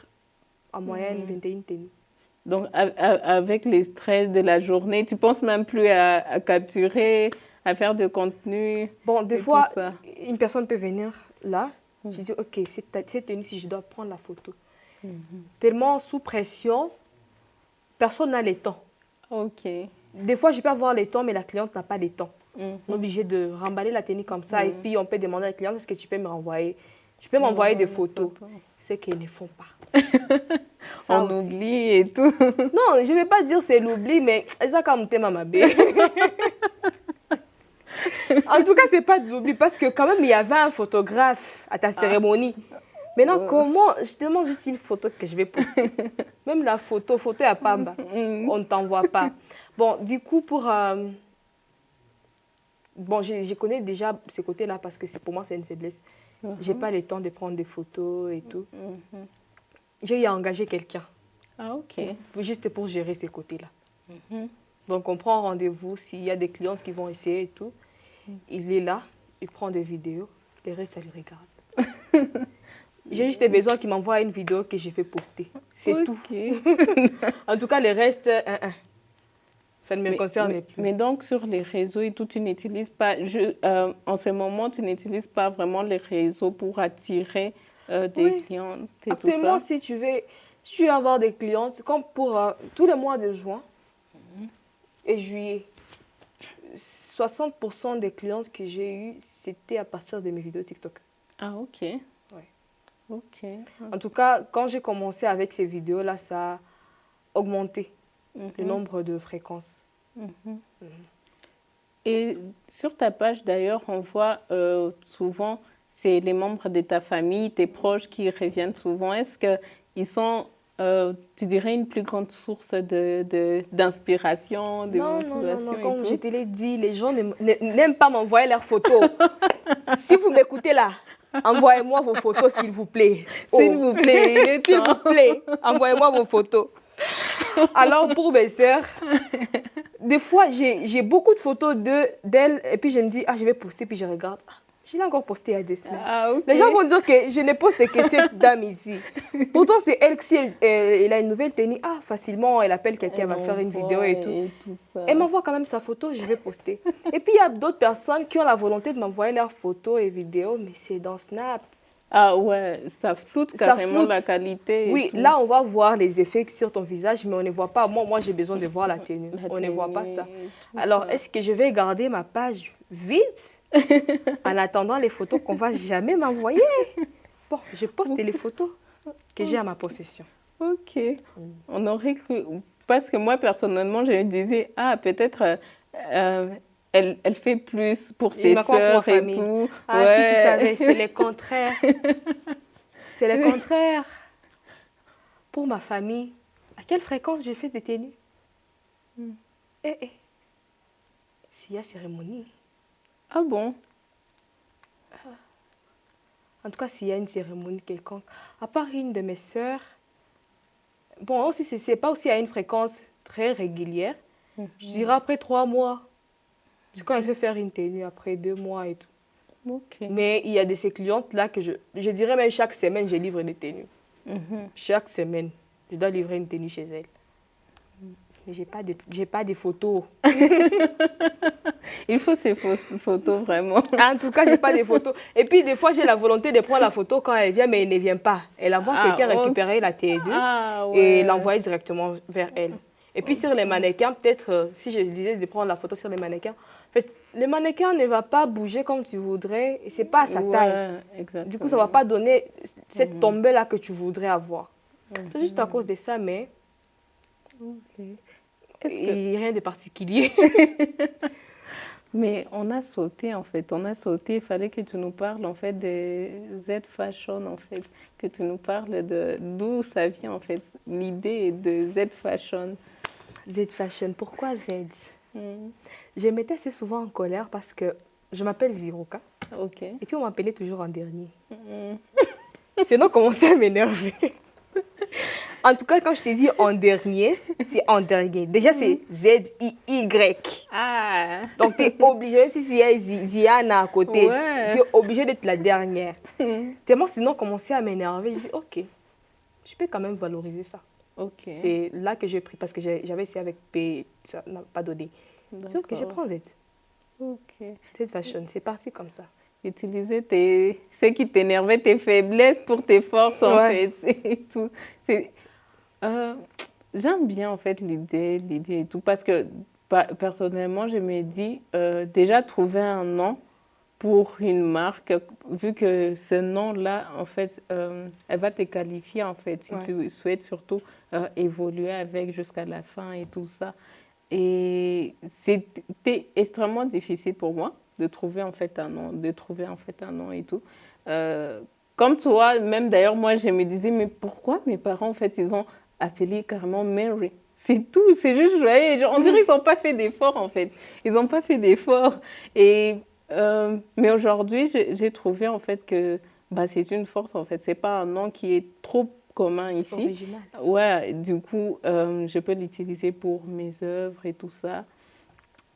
en moyenne 21 tenues. Donc, avec les stress de la journée, tu penses même plus à capturer, à faire de contenu. Bon, des et fois, tout ça. une personne peut venir là. Je dis, OK, cette tenue, si je dois prendre la photo. Tellement sous pression, personne n'a les temps. Ok. Des fois, je peux avoir les temps, mais la cliente n'a pas les temps. Mhm. On est obligé de remballer la tenue comme ça. Et puis, on peut demander à la cliente, est-ce que tu peux me renvoyer? Tu peux m'envoyer des photos. C'est qu'ils ne font pas. Ça On aussi. oublie et tout. Non, je ne vais pas dire c'est l'oubli, mais ça comme thème à ma baie. En tout cas, c'est pas de l'oubli parce que quand même, il y avait un photographe à ta cérémonie. Maintenant, comment je te demande juste une photo que je vais poster. Même la photo à Pamba, on ne t'envoie pas. Bon, du coup, bon, je connais déjà ce côté-là parce que pour moi, c'est une faiblesse. J'ai pas le temps de prendre des photos et tout. J'ai engagé quelqu'un. Ah, ok. Juste pour gérer ces côtés-là. Donc, on prend rendez-vous s'il y a des clientes qui vont essayer et tout. Il est là, il prend des vidéos, le reste, ça le regarde. J'ai juste besoin qu'il m'envoie une vidéo que je vais poster. C'est tout. En tout cas, le reste, ça ne me concerne plus. Mais donc, sur les réseaux et tout, tu n'utilises pas, en ce moment, tu n'utilises pas vraiment les réseaux pour attirer des clientes et Actuellement, tout ça? si tu veux avoir des clientes, comme pour tous les mois de juin et juillet, 60% des clientes que j'ai eues, c'était à partir de mes vidéos TikTok. Ah, ok. Ouais. Ok. En tout cas, quand j'ai commencé avec ces vidéos-là, ça a augmenté le nombre de fréquences. Et sur ta page, d'ailleurs, on voit souvent, c'est les membres de ta famille, tes proches qui reviennent souvent. Est-ce qu'ils sont, tu dirais, une plus grande source d'inspiration, de motivation et Comme tout? je te l'ai dit, les gens n'aiment pas m'envoyer leurs photos. Si vous m'écoutez là, envoyez-moi vos photos, s'il vous plaît. S'il vous plaît. S'il vous plaît, envoyez-moi vos photos. Alors, pour mes sœurs, des fois, j'ai beaucoup de photos d'elles et puis je me dis, je vais poster, puis je regarde. Je l'ai encore posté il y a 2 semaines. Ah, ok. Les gens vont dire que je ne poste que cette dame ici. Pourtant, c'est elle, si elle a une nouvelle tenue, facilement, elle appelle quelqu'un, elle va faire une vidéo et tout. Ça. Elle m'envoie quand même sa photo, je vais poster. Et puis, il y a d'autres personnes qui ont la volonté de m'envoyer leurs photos et vidéos, mais c'est dans Snap. Ah ouais, ça floute carrément floute. La qualité. Oui, là, on va voir les effets sur ton visage, mais on ne voit pas. Moi j'ai besoin de voir la tenue. On ne voit pas ça. Alors, est-ce que je vais garder ma page vide en attendant les photos qu'on ne va jamais m'envoyer? Bon, je poste les photos que j'ai à ma possession. Ok. On aurait cru... Parce que moi, personnellement, je me disais, peut-être... Elle fait plus pour ses sœurs et tout. Si tu savais, c'est le contraire. C'est le contraire. Pour ma famille, à quelle fréquence je fais des tenues? S'il y a cérémonie. Ah bon? En tout cas, s'il y a une cérémonie quelconque. À part une de mes sœurs, bon, aussi, c'est pas aussi à une fréquence très régulière. Je dirais après 3 mois. C'est quand elle fait faire une tenue après 2 mois et tout. Okay. Mais il y a de ces clientes-là que je dirais même chaque semaine, je livre des tenues. Chaque semaine, je dois livrer une tenue chez elle. Mais j'ai pas de photos. Il faut ces photos, vraiment. En tout cas, j'ai pas de photos. Et puis, des fois, j'ai la volonté de prendre la photo quand elle vient, mais elle ne vient pas. Elle envoie quelqu'un récupérer la tenue et l'envoyer directement vers elle. Et puis, sur les mannequins, peut-être, si je disais de prendre la photo sur les mannequins, en fait, le mannequin ne va pas bouger comme tu voudrais et c'est pas à sa taille. Exactement. Du coup, ça ne va pas donner cette tombée-là que tu voudrais avoir. C'est juste à cause de ça, mais rien de particulier. Mais on a sauté, en fait. Il fallait que tu nous parles, en fait, des Z Fashion, en fait. Que tu nous parles de d'où ça vient, en fait, l'idée de Z Fashion. Z Fashion, pourquoi Z? Je m'étais assez souvent en colère parce que je m'appelle Ziroka. Ok. Et puis on m'appelait toujours en dernier. Sinon, on commençait à m'énerver. En tout cas, quand je te dis en dernier, c'est en dernier. Déjà, c'est Z-I-Y. Ah. Donc, tu es obligé, même si c'est Ziana à côté, Ouais. tu es obligé d'être la dernière. Tellement sinon, commençait à m'énerver. Je dis, ok, je peux quand même valoriser ça. Ok. C'est là que j'ai pris, parce que j'avais essayé avec P, ça n'a pas donné. C'est ok, je prends Z. Ok. Z Fashion, c'est parti comme ça. Utiliser ce qui t'énervait, tes faiblesses pour tes forces, en fait. C'est tout. J'aime bien, en fait, l'idée et tout. Parce que, personnellement, je me dis, déjà, trouver un nom pour une marque, vu que ce nom-là, en fait, elle va te qualifier, en fait, si tu souhaites surtout évoluer avec jusqu'à la fin et tout ça. Et c'était extrêmement difficile pour moi de trouver en fait un nom et tout. Comme toi, même d'ailleurs, moi, je me disais, mais pourquoi mes parents, en fait, ils ont appelé carrément Mary? C'est tout, c'est juste, on dirait qu'ils n'ont pas fait d'efforts, en fait. Ils n'ont pas fait d'efforts. Mais aujourd'hui, j'ai trouvé, en fait, que c'est une force, en fait. Ce n'est pas un nom qui est trop commun ici. Original. Ouais, du coup, je peux l'utiliser pour mes œuvres et tout ça.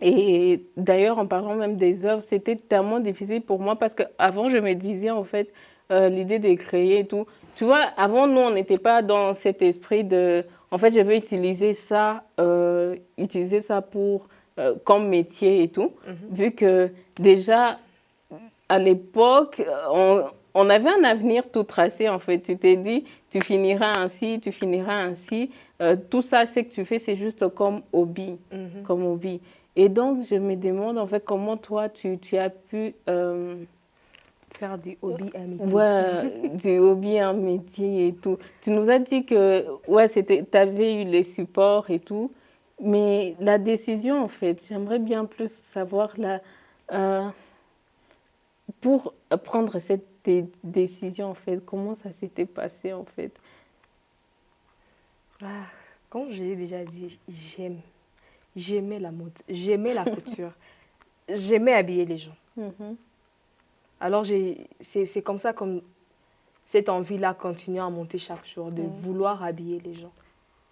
Et d'ailleurs, en parlant même des œuvres, c'était tellement difficile pour moi parce qu'avant, je me disais, en fait, l'idée de créer et tout. Tu vois, avant, nous, on n'était pas dans cet esprit de... En fait, je veux utiliser ça pour, comme métier et tout. Vu que déjà, à l'époque, on avait un avenir tout tracé, en fait. Tu t'es dit, tu finiras ainsi, tu finiras ainsi. Tout ça, ce que tu fais, c'est juste comme hobby. Comme hobby. Et donc, je me demande, en fait, comment toi, tu as pu... faire du hobby un métier. Ouais, du hobby un métier et tout. Tu nous as dit que, ouais, tu avais eu les supports et tout. Mais la décision, en fait, j'aimerais bien plus savoir pour prendre cette décision, en fait, comment ça s'était passé, en fait? Comme je l'ai déjà dit, j'aimais la mode, j'aimais la couture, j'aimais habiller les gens. Alors, c'est comme ça, comme cette envie-là continue à monter chaque jour, de vouloir habiller les gens.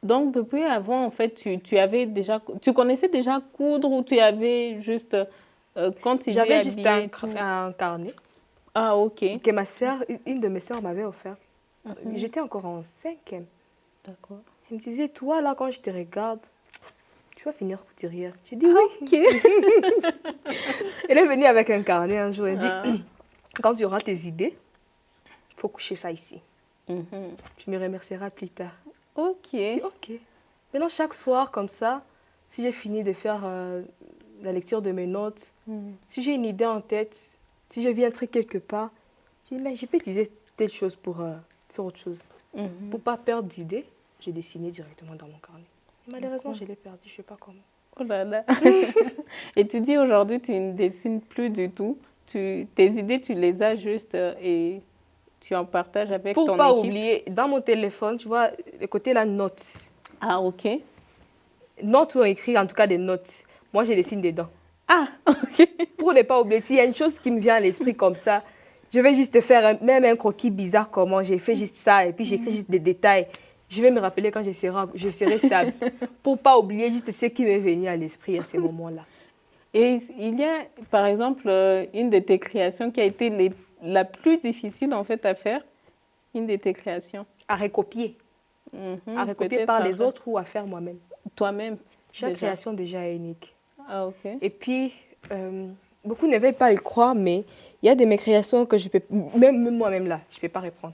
Donc, depuis avant, en fait, tu connaissais déjà coudre ou tu avais juste, quand tu dis J'avais juste habiller un carnet. Ah, ok. Que ma soeur, une de mes soeurs m'avait offert. J'étais encore en 5e. D'accord. Elle me disait, toi, là, quand je te regarde, tu vas finir couturière. J'ai dit oui. Ok. Elle est venue avec un carnet un jour. Elle dit, quand tu auras tes idées, il faut coucher ça ici. Tu me remercieras plus tard. Ok. J'ai dit, ok. Maintenant, chaque soir, comme ça, si j'ai fini de faire la lecture de mes notes, si j'ai une idée en tête, si je vis un truc quelque part, je dis, mais je peux utiliser telle chose pour faire autre chose. Pour ne pas perdre d'idées, j'ai dessiné directement dans mon carnet. Et malheureusement, je l'ai perdu, je ne sais pas comment. Oh là là. Et tu dis aujourd'hui, tu ne dessines plus du tout. Tes idées, tu les as juste et tu en partages avec ton équipe. Pour ne pas oublier, dans mon téléphone, tu vois, le côté la note. Ah, ok. Notes sont écrites, en tout cas des notes. Moi, je dessine dedans. Ah, ok. Pour ne pas oublier, s'il y a une chose qui me vient à l'esprit comme ça, je vais juste faire même un croquis bizarre comment j'ai fait juste ça et puis j'écris juste des détails. Je vais me rappeler quand je serai stable. Pour ne pas oublier juste ce qui m'est venu à l'esprit à ces moments-là. Et il y a, par exemple, une de tes créations qui a été la plus difficile en fait à faire. Une de tes créations. À recopier. À recopier par les autres ou à faire moi-même. Toi-même. Chaque création déjà est unique. Ah, ok. Et puis, beaucoup ne veulent pas y croire, mais il y a de mes créations que je peux, même moi-même là, je ne peux pas reprendre.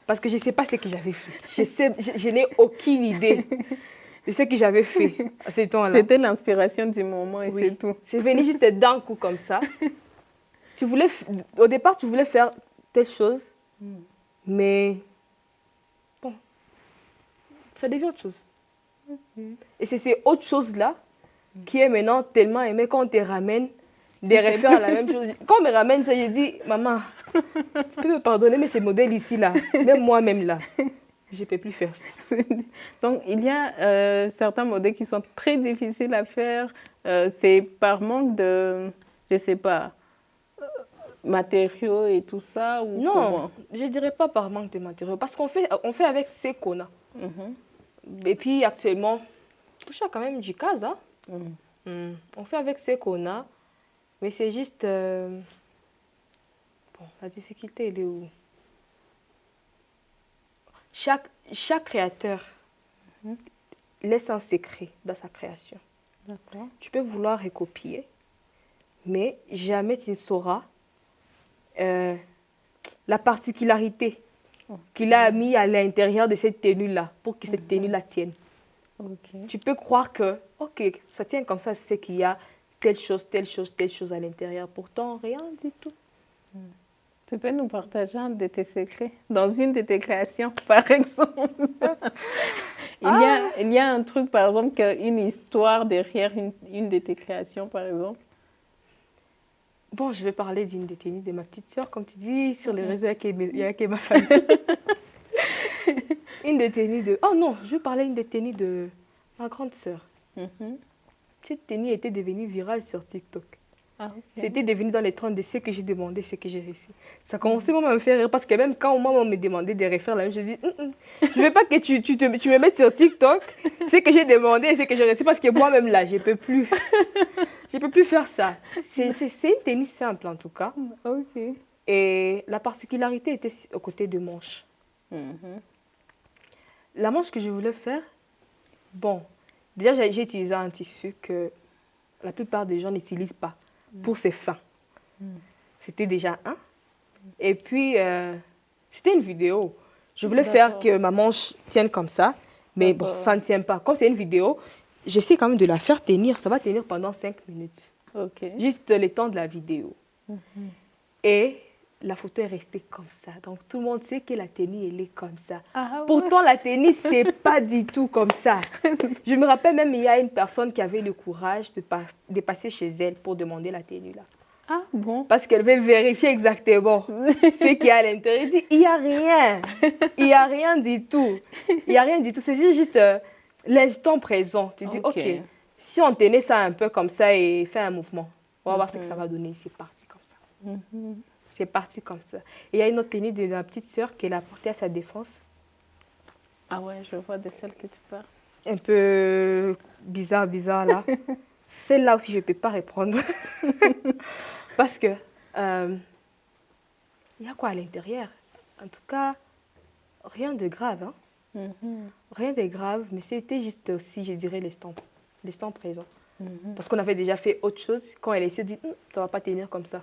Parce que je ne sais pas ce que j'avais fait. Je n'ai aucune idée de ce que j'avais fait à ce temps-là. C'était l'inspiration du moment et c'est tout. C'est venu juste d'un coup comme ça. Au départ, tu voulais faire telle chose, mais bon, ça devient autre chose. Et c'est ces autres choses-là qui est maintenant tellement aimé quand on te ramène des refaire la même chose. Quand on me ramène ça, je dis, maman, tu peux me pardonner, mais ces modèles ici, là, même moi-même, là, je ne peux plus faire ça. Donc, il y a certains modèles qui sont très difficiles à faire. C'est par manque de, je ne sais pas, matériaux et tout ça ou Non, comment? je dirais pas par manque de matériaux, parce qu'on fait avec ce qu'on a. Et puis actuellement, tout ça quand même du cas, hein. On fait avec ce qu'on a, mais c'est juste... bon, la difficulté, elle est où? Chaque créateur laisse un secret dans sa création. D'accord. Tu peux vouloir recopier, mais jamais tu ne sauras la particularité qu'il a mis à l'intérieur de cette tenue-là pour que cette tenue-là tienne. Ok. Tu peux croire que, ok, ça tient comme ça, c'est qu'il y a telle chose, telle chose, telle chose à l'intérieur. Pourtant, rien du tout. Tu peux nous partager un de tes secrets dans une de tes créations, par exemple? Il y a un truc, par exemple, une histoire derrière une de tes créations, par exemple? Bon, je vais parler d'une des tenues de ma petite sœur, comme tu dis, sur les réseaux, il y a que ma famille. Une des tenues de... Oh non, je vais parler d'une des tenues de ma grande sœur. Cette tenue était devenue virale sur TikTok. Ah, ok. C'était devenu dans les 30 de ce que j'ai demandé, ce que j'ai réussi. Ça commençait même à me faire rire parce que même quand maman me demandait de refaire la même, je dis je ne veux pas que tu me mettes sur TikTok ce que j'ai demandé et ce que j'ai réussi parce que moi-même là, je ne peux plus. Je ne peux plus faire ça. C'est une tenue simple en tout cas. Ok. Et la particularité était aux côtés de manches. La manche que je voulais faire, bon, déjà j'ai utilisé un tissu que la plupart des gens n'utilisent pas pour ses fins. C'était déjà un. Et puis, c'était une vidéo. Je voulais faire que ma manche tienne comme ça, mais bon, ça ne tient pas. Comme c'est une vidéo, j'essaie quand même de la faire tenir. Ça va tenir pendant 5 minutes. Ok. Juste le temps de la vidéo. Et la photo est restée comme ça. Donc, tout le monde sait que la tenue, elle est comme ça. Ah, ouais. Pourtant, la tenue, c'est pas du tout comme ça. Je me rappelle même, il y a une personne qui avait le courage de passer chez elle pour demander la tenue là. Ah, bon. Parce qu'elle veut vérifier exactement ce qu'il y a à l'intérieur. Elle dit, il n'y a rien. Il n'y a rien du tout. Il n'y a rien du tout. C'est juste l'instant présent. Tu dis, ok, si on tenait ça un peu comme ça et fait un mouvement, on va voir ce que ça va donner. C'est parti comme ça. C'est parti comme ça. Et il y a une autre tenue de ma petite sœur qu'elle a portée à sa défense. Ah ouais, je vois de celle que tu parles. Un peu bizarre là. Celle-là aussi, je ne peux pas répondre. Parce que, il y a quoi à l'intérieur? En tout cas, rien de grave. Hein? Rien de grave, mais c'était juste aussi, je dirais, l'estampe présent. Parce qu'on avait déjà fait autre chose. Quand elle s'est dit, ça ne va pas tenir comme ça.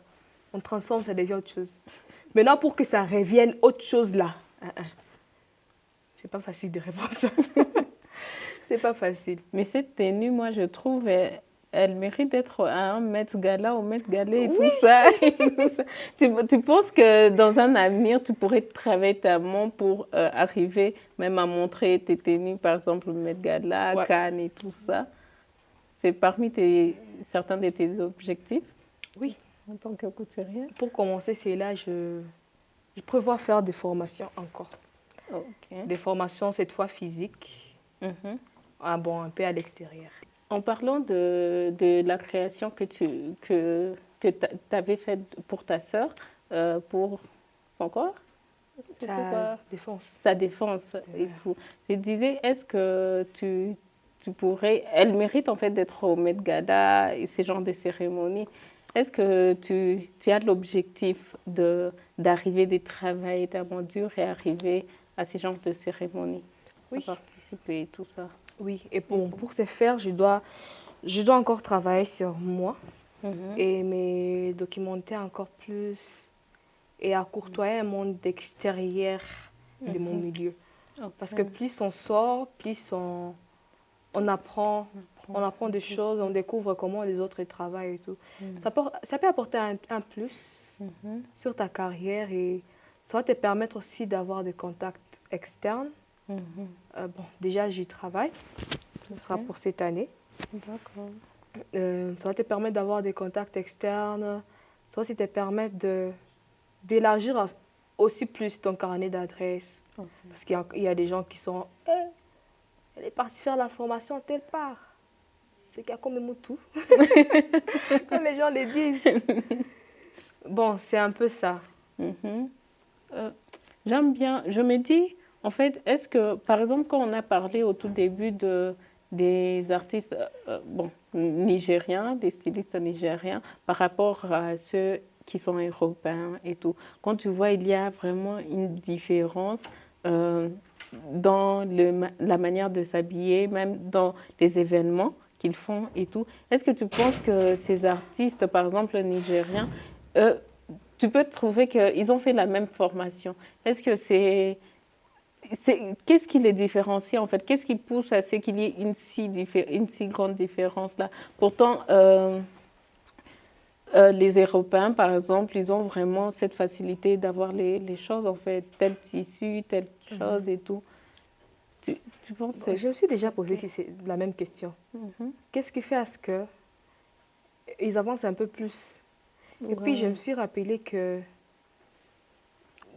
On transforme, ça devient autre chose. Maintenant, pour que ça revienne autre chose là, c'est pas facile de répondre ça. C'est pas facile. Mais cette tenue, moi, je trouve, elle mérite d'être à un Met Gala ou Met Gala et tout ça. Tu penses que dans un avenir, tu pourrais travailler ta main pour arriver même à montrer tes tenues, par exemple, Met Gala, Cannes et tout ça? C'est parmi certains de tes objectifs? Oui. En tant que couturière? Pour commencer, c'est là, je prévois faire des formations encore. Okay. Des formations, cette fois physiques. Un peu à l'extérieur. En parlant de la création que tu avais faite pour ta sœur, pour son corps? Sa défense. Sa défense et tout. Je disais, est-ce que tu pourrais... Elle mérite en fait d'être au Met Gala et ces genres de cérémonies. Est-ce que tu as l'objectif d'arriver, de travailler tellement dur et arriver à ces genres de cérémonies? Oui. Participer et tout ça. Oui, et pour ce faire, je dois encore travailler sur moi et me documenter encore plus et à courtoyer un monde extérieur de mon milieu. Parce que plus on sort, plus on apprend des choses, on découvre comment les autres travaillent et tout. Ça peut apporter un plus sur ta carrière et ça va te permettre aussi d'avoir des contacts externes. Déjà, j'y travaille. Ce sera pour cette année. D'accord. Ça va te permettre d'avoir des contacts externes. Ça va aussi te permettre d'élargir aussi plus ton carnet d'adresses. Parce qu'il y a des gens qui sont... elle est partie faire la formation telle part. C'est qu'il y a comme tout. Comme les gens le disent. Bon, c'est un peu ça. Mhm. J'aime bien, je me dis, en fait, est-ce que, par exemple, quand on a parlé au tout début des artistes bon, nigériens, des stylistes nigériens, par rapport à ceux qui sont européens et tout, quand tu vois, il y a vraiment une différence euh, dans la manière de s'habiller, même dans les événements qu'ils font et tout. Est-ce que tu penses que ces artistes, par exemple nigériens, euh, tu peux trouver qu'ils ont fait la même formation? Est-ce que qu'est-ce qui les différencie en fait? Qu'est-ce qui pousse à ce qu'il y ait une si grande différence là? Pourtant, les Européens, par exemple, ils ont vraiment cette facilité d'avoir les choses en fait, tel tissu, telle chose et tout. Tu penses que Bon, je me suis déjà posé ok. si c'est la même question. Mhm. Qu'est-ce qui fait à ce que ils avancent un peu plus? Et puis, je Ouais. me suis rappelé que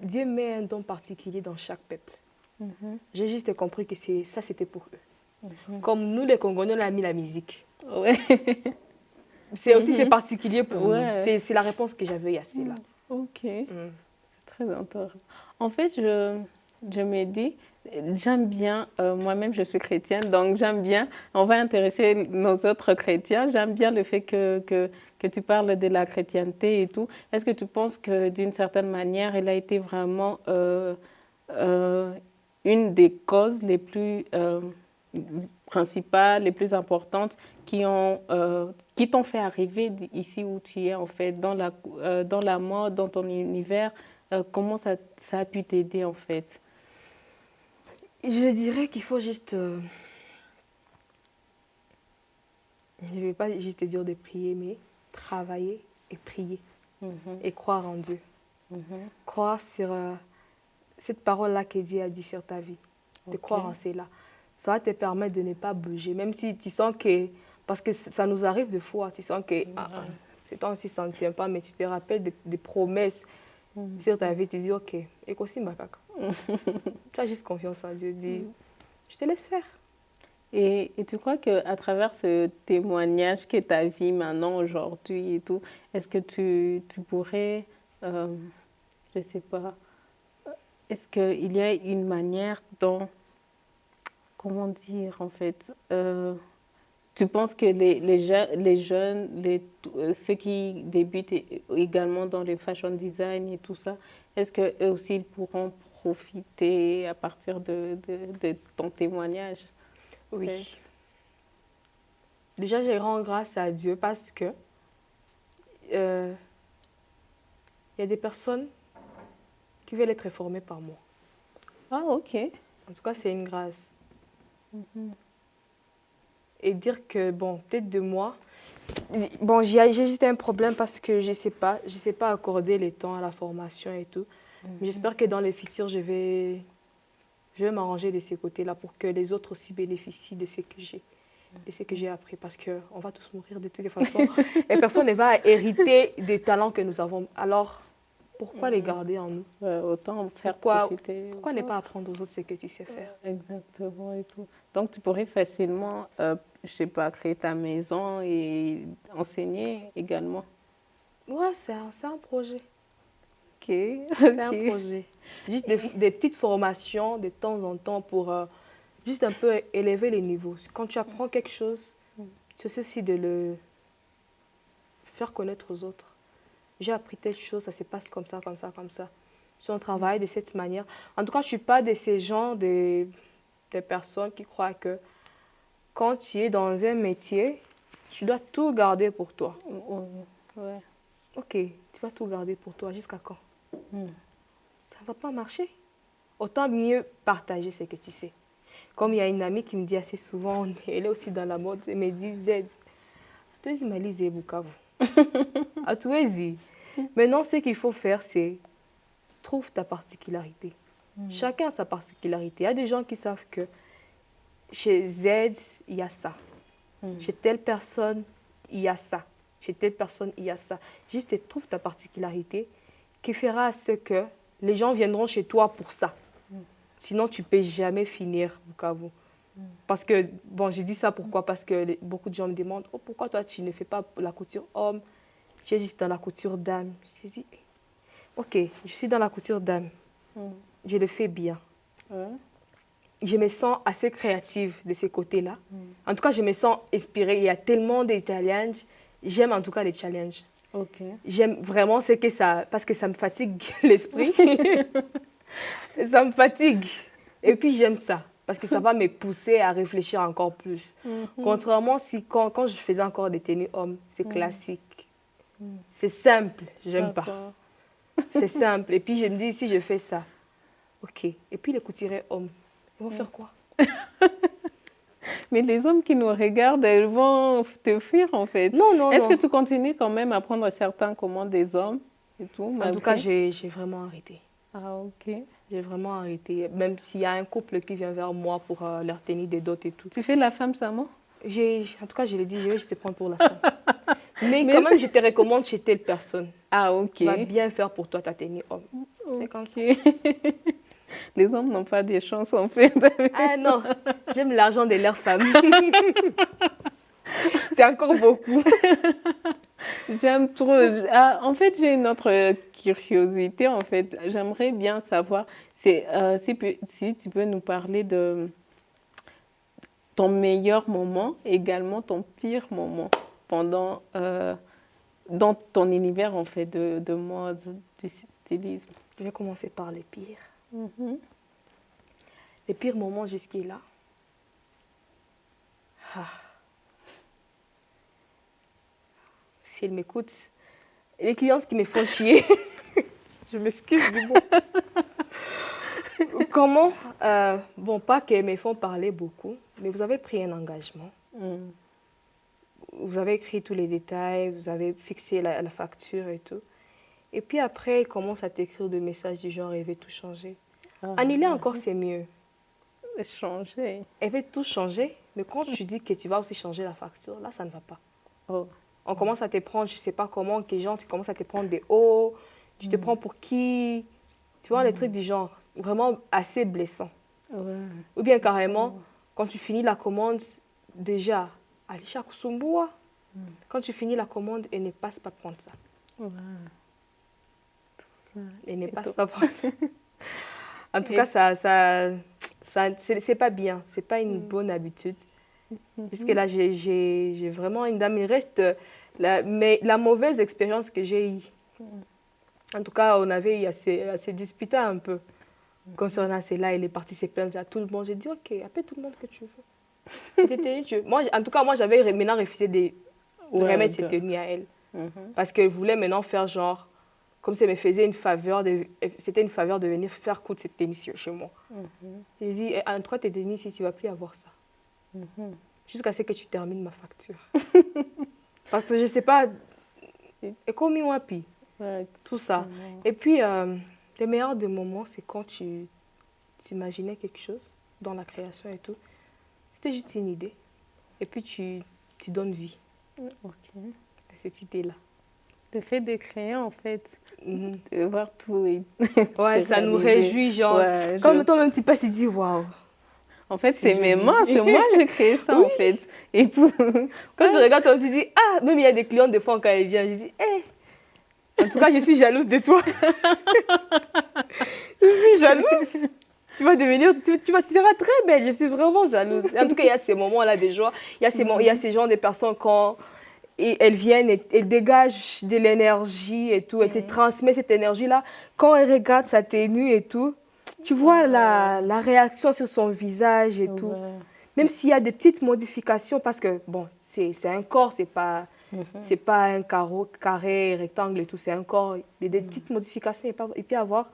Dieu met un don particulier dans chaque peuple. Mhm. J'ai juste compris que ça, c'était pour eux. Mhm. Comme nous, les Congolais, on a mis la musique. Ouais. C'est Mhm. particulier pour nous. Ouais. C'est la réponse que j'avais à cela. Ok. Mm. Très intéressant. En fait, je me dis, j'aime bien, moi-même je suis chrétienne, donc j'aime bien, on va intéresser nos autres chrétiens, j'aime bien le fait que tu parles de la chrétienté et tout. Est-ce que tu penses que d'une certaine manière, elle a été vraiment euh, une des causes les plus principales, les plus importantes qui t'ont fait arriver ici où tu es en fait, dans la mode, dans ton univers? Comment ça a pu t'aider en fait? Je dirais qu'il faut juste, je ne vais pas juste te dire de prier, mais travailler et prier Mhm, et croire en Dieu. mhm. Croire sur cette parole-là que Dieu a dit sur ta vie. De Ok. croire en cela. Ça va te permettre de ne pas bouger, même si tu sens que, parce que ça nous arrive des fois, tu sens que Ouais. c'est temps-ci, ça ne tient pas, mais tu te rappelles des promesses Mhm. sur ta vie, tu dis, ok, et aussi ma caca. Tu as juste confiance en Dieu, dis, je te laisse faire. Et tu crois qu'à travers ce témoignage que ta vie maintenant, aujourd'hui et tout, est-ce que tu pourrais, euh, je sais pas, est-ce qu'il y a une manière dont, comment dire en fait, tu penses que les jeunes, ceux qui débutent également dans le fashion design et tout ça, est-ce qu'eux aussi ils pourront profiter à partir de ton témoignage? En Oui. fait? Déjà, je rends grâce à Dieu parce que il y a des personnes qui veulent être formées par moi. Ah, ok. En tout cas, c'est une grâce. Mhm. Et dire que, bon, peut-être de moi, bon, j'ai juste un problème parce que je sais pas accorder le temps à la formation et tout. Mais j'espère que dans le futur, je vais m'arranger de ces côtés-là pour que les autres aussi bénéficient de ce que j'ai appris. Parce qu'on va tous mourir de toutes les façons. Et personne ne va hériter des talents que nous avons. Alors, pourquoi les garder en nous? Autant faire Pourquoi, profiter pourquoi aux ne pas autres. apprendre aux autres ce que tu sais faire? Exactement et tout. Donc, tu pourrais facilement, je sais pas, créer ta maison et enseigner également. Ouais, c'est un projet. Ok, C'est un ok. projet. Juste des petites formations de temps en temps pour juste un peu élever les niveaux. Quand tu apprends quelque chose, c'est ceci de le faire connaître aux autres. J'ai appris telle chose, ça se passe comme ça, comme ça, comme ça. Si on travaille de cette manière. En tout cas, je ne suis pas de ces gens, des personnes qui croient que quand tu es dans un métier, tu dois tout garder pour toi. Ouais. Ok, tu vas tout garder pour toi jusqu'à quand? Mm. Ça ne va pas marcher. Autant mieux partager ce que tu sais. Comme il y a une amie qui me dit assez souvent, elle est aussi dans la mode, elle me dit Z, tu es Malise Bukavu. À tout est. Maintenant, ce qu'il faut faire, c'est trouve ta particularité. Chacun a sa particularité. Il y a des gens qui savent que chez Z, il y a ça. Chez telle personne, il y a ça. Chez telle personne, il y a ça. Juste trouve ta particularité qui fera ce que les gens viendront chez toi pour ça. Sinon, tu ne peux jamais finir Bukavu. Parce que, bon, j'ai dit ça pourquoi? Parce que beaucoup de gens me demandent, oh, pourquoi toi, tu ne fais pas la couture homme? J'ai dit, dans la couture d'âme. J'ai dit, ok, je suis dans la couture d'âme. Je le fais bien. Ouais. Je me sens assez créative de ces côtés-là. En tout cas, je me sens inspirée. Il y a tellement de challenges. J'aime en tout cas les challenges. Ok. J'aime vraiment ce que ça... Parce que ça me fatigue l'esprit. Ça me fatigue. Et puis, j'aime ça. Parce que ça va me pousser à réfléchir encore plus. Contrairement quand je faisais encore des tenues hommes, c'est classique. C'est simple. J'aime pas. D'accord. C'est simple. Et puis, je me dis, si je fais ça, ok. Et puis, les couturiers hommes, ils vont faire quoi? Mais les hommes qui nous regardent, ils vont te fuir en fait. Non, non, Est-ce non. que tu continues quand même à prendre certaines commandes des hommes et tout, En malgré? tout cas, j'ai vraiment arrêté. Ah, ok. J'ai vraiment arrêté. Même s'il y a un couple qui vient vers moi pour leur tenir des dots et tout. Tu fais la femme Samo? En tout cas, je l'ai dit, je vais te prendre pour la femme. Mais quand même, je te recommande chez telle personne. Ah, ok. Tu vas bien faire pour toi ta tenue homme. C'est comme ça. Ok. Les hommes n'ont pas des chances en fait. Ah non, j'aime l'argent de leur femme. C'est encore beaucoup. J'aime trop. Ah, en fait, j'ai une autre curiosité. En fait, j'aimerais bien savoir si tu peux nous parler de ton meilleur moment, également ton pire moment pendant dans ton univers en fait de mode, du stylisme. Je vais commencer par les pires. Les pires moments jusqu'à-là. Ah. Si elle m'écoute, les clientes qui me font chier, je m'excuse du mot. Comment bon, pas qu'elles me font parler beaucoup, mais vous avez pris un engagement. Vous avez écrit tous les détails, vous avez fixé la facture et tout. Et puis après, ils commencent à t'écrire des messages du genre « elle veut tout changer ». Annuler encore, c'est mieux. Changer. Elle veut tout changer, mais quand tu dis que tu vas aussi changer la facture, là, ça ne va pas. Oh. On commence à te prendre, je ne sais pas comment, que genre, tu commences à te prendre des hauts, tu te prends pour qui, tu vois, les trucs du genre, vraiment assez blessants. Ouais. Ou bien carrément, quand tu finis la commande, déjà, Alisha Kusumbua, quand tu finis la commande, elle ne passe pas prendre ça. Ouais. Elle ne passe pas prendre ça. En tout cas, ça c'est pas bien, c'est pas une bonne habitude. Puisque là, j'ai vraiment une dame, il reste la mauvaise expérience que j'ai eue. En tout cas, on avait eu à se disputer un peu. Concernant cela, il est parti se plaindre à tout le monde. J'ai dit, ok, appelle tout le monde que tu veux. Moi, en tout cas, moi, j'avais maintenant refusé de remettre ses tenues à elle. Parce qu'elle voulait maintenant faire genre, comme si elle me faisait une faveur, c'était une faveur de venir faire coudre cette tenue chez moi. J'ai dit, en tout cas, tes tenues, si tu ne vas plus avoir ça. Jusqu'à ce que tu termines ma facture. Parce que je ne sais pas, et comme wapi, tout ça. Et puis, le meilleur des moments, c'est quand tu imaginais quelque chose dans la création et tout. C'était juste une idée. Et puis, tu donnes vie à cette idée-là. Le fait de créer, en fait, de voir tout. Ouais, ça nous réjouit, genre. Ouais, comme toi-même, tu passes et dis, waouh. En fait, c'est mes mains, c'est moi qui ai créé ça, en fait. Et tout. Quand tu regardes, tu dis, ah, même il y a des clients, des fois, quand ils viennent, je dis, hé. En tout cas, je suis jalouse de toi. Je suis jalouse. Tu vas devenir, tu seras très belle. Je suis vraiment jalouse. En tout cas, il y a ces moments-là de joie. Il y a ces gens de personnes quand elles viennent, elles dégagent de l'énergie et tout. Elles te transmettent cette énergie-là. Quand elles regardent sa tenue et tout, tu vois la réaction sur son visage et tout. Même s'il y a des petites modifications, parce que, bon, c'est un corps, c'est pas un carré, rectangle et tout, c'est un corps. Il y a des petites modifications, il peut y avoir.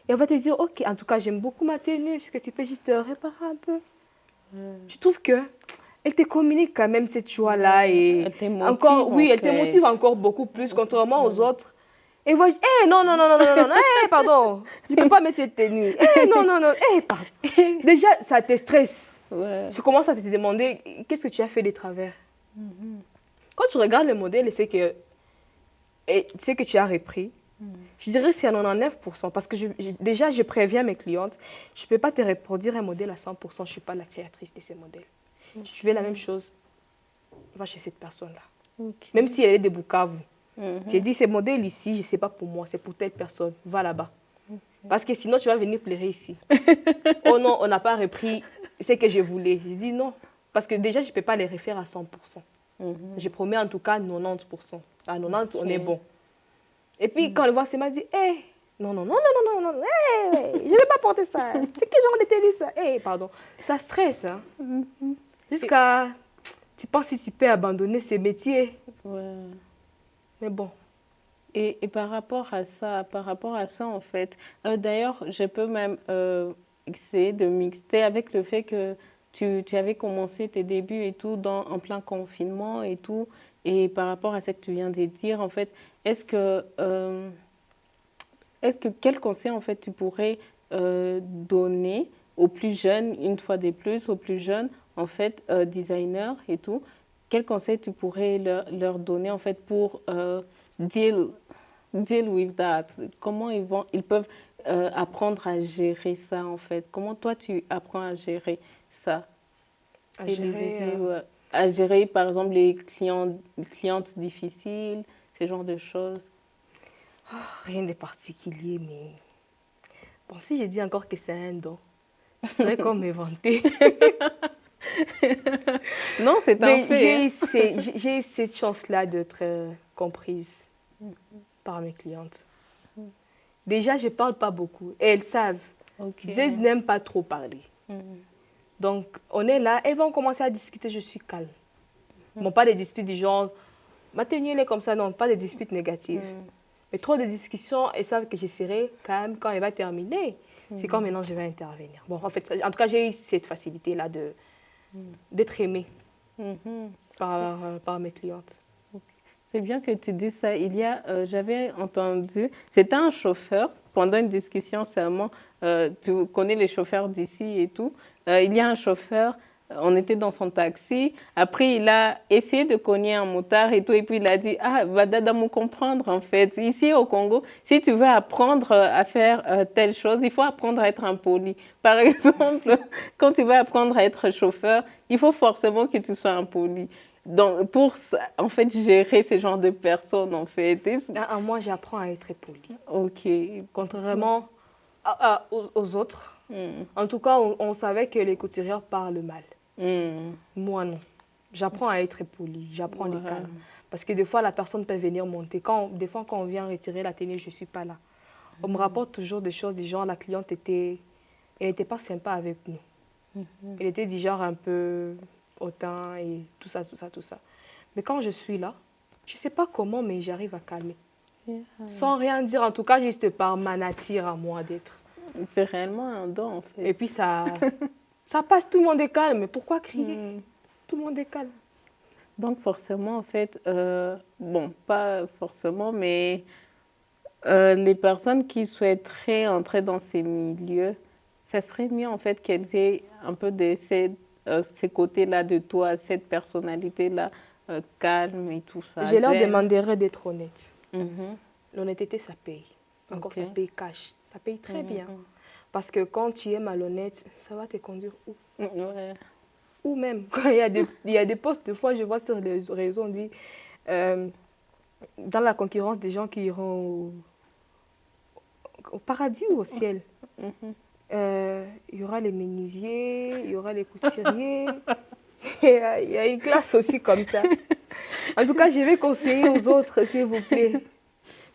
Et on va te dire, ok, en tout cas, j'aime beaucoup ma tenue, est-ce que tu peux juste réparer un peu? Tu trouves que elle te communique quand même cette joie-là et elle te motive, encore, oui, elle te motive encore beaucoup plus, contrairement aux autres. Et voilà, non, pardon, je ne peux pas mettre cette tenue. Non, pardon. Déjà, ça te stresse. Tu commences à te demander, qu'est-ce que tu as fait des travers? Quand tu regardes le modèle, c'est que tu as repris. Je dirais que c'est à 99%, parce que déjà, je préviens mes clientes, je ne peux pas te reproduire un modèle à 100%, je ne suis pas la créatrice de ces modèles. Je fais la même chose, va chez cette personne-là. Même si elle est de Bukavu. J'ai dit, ce modèle ici, je ne sais pas pour moi, c'est pour telle personne. Va là-bas. Parce que sinon, tu vas venir pleurer ici. Oh non, on n'a pas repris ce que je voulais. J'ai dit non. Parce que déjà, je ne peux pas les refaire à 100%. Je promets en tout cas 90%. À 90%, on est bon. Et puis, quand le voit, il m'a dit, hé, non, je ne vais pas porter ça. C'est quel genre de tenue ça? Pardon. Ça stresse. Hein. Jusqu'à, tu penses si tu peux abandonner ce métier. Ouais. Mais bon. Et par rapport à ça, en fait, d'ailleurs, je peux même essayer de mixer avec le fait que tu avais commencé tes débuts et tout en plein confinement et tout. Et par rapport à ce que tu viens de dire, en fait, quel conseil, en fait, tu pourrais donner aux plus jeunes, une fois de plus, aux plus jeunes, en fait, designers et tout, quel conseil tu pourrais leur donner, en fait, pour deal with that? Comment ils peuvent apprendre à gérer ça, en fait? Comment toi, tu apprends à gérer ça? À gérer, par exemple, les clientes difficiles, ce genre de choses. Oh, rien de particulier, mais... Bon, si je dis encore que c'est un don, c'est vrai qu'on m'inventait. Non, c'est un fait. J'ai cette chance-là d'être comprise par mes clientes. Déjà, je ne parle pas beaucoup. Et elles savent. Elles n'aiment pas trop parler. Donc, on est là, elles vont commencer à discuter, je suis calme. Bon, pas des disputes du genre, ma tenue, elle est comme ça, non, pas des disputes négatives. Mais trop de discussions, elles savent que je serai calme quand elle va terminer. C'est quand maintenant je vais intervenir. Bon, en fait, en tout cas, j'ai eu cette facilité-là d'être aimée par mes clientes. C'est bien que tu dises ça. J'avais entendu, c'était un chauffeur, pendant une discussion seulement, tu connais les chauffeurs d'ici et tout, il y a un chauffeur, on était dans son taxi, après il a essayé de cogner un motard et tout, et puis il a dit, va Dada me comprendre en fait, ici au Congo, si tu veux apprendre à faire telle chose, il faut apprendre à être impoli. Par exemple, quand tu veux apprendre à être chauffeur, il faut forcément que tu sois impoli. Donc, pour en fait gérer ce genre de personnes, en fait. Moi, j'apprends à être poli. Ok. Contrairement aux autres. En tout cas, on savait que les couturières parlent mal. Moi, non. J'apprends à être poli. J'apprends le calme. Parce que des fois, la personne peut venir monter. Des fois, quand on vient retirer la tenue, je ne suis pas là. On me rapporte toujours des choses du genre, la cliente elle n'était pas sympa avec nous. Elle était du genre un peu hautain et tout ça. Mais quand je suis là, je ne sais pas comment, mais j'arrive à calmer. Sans rien dire, en tout cas, juste par ma nature à moi d'être. C'est réellement un don, en fait. Et puis ça passe, tout le monde est calme. Mais pourquoi crier? Tout le monde est calme. Donc forcément, en fait, bon, pas forcément, mais les personnes qui souhaiteraient entrer dans ces milieux, ça serait mieux, en fait, qu'elles aient un peu de ces côtés-là de toi, cette personnalité-là, calme et tout ça. Je leur demanderais d'être honnête. L'honnêteté, ça paye. Encore, ça paye cash. Ça paye très bien. Parce que quand tu es malhonnête, ça va te conduire où? Ou même, quand il y a des posts, des fois, je vois sur les réseaux, on dit, dans la concurrence des gens qui iront au paradis ou au ciel. Il y aura les menuisiers, il y aura les couturiers. Il y a une classe aussi comme ça. En tout cas, je vais conseiller aux autres, s'il vous plaît.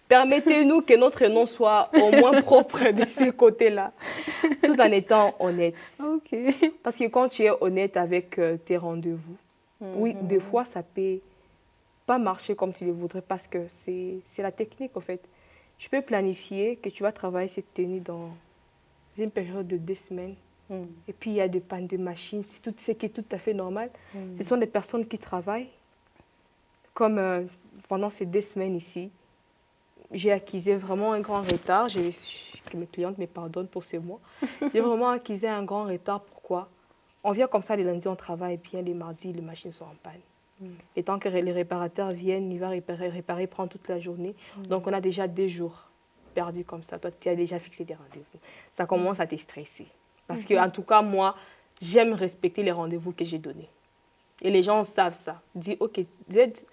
Permettez-nous que notre nom soit au moins propre de ces côtés-là, tout en étant honnête. Parce que quand tu es honnête avec tes rendez-vous, oui, des fois, ça peut pas marcher comme tu le voudrais parce que c'est la technique, en fait. Tu peux planifier que tu vas travailler cette tenue dans une période de 2 semaines. Et puis, il y a des pannes de machines, c'est tout ce qui est tout à fait normal. Ce sont des personnes qui travaillent. Comme pendant ces 2 semaines ici, j'ai acquis vraiment un grand retard. Que mes clientes me pardonnent pour ces mois. J'ai vraiment acquis un grand retard. Pourquoi? On vient comme ça, les lundis, on travaille bien. Les mardis, les machines sont en panne. Et tant que les réparateurs viennent, il va réparer, prendre toute la journée. Donc, on a déjà 2 jours perdus comme ça. Toi, tu as déjà fixé des rendez-vous. Ça commence à te stresser. Parce que, en tout cas, moi, j'aime respecter les rendez-vous que j'ai donnés. Et les gens savent ça. Dis, OK, Z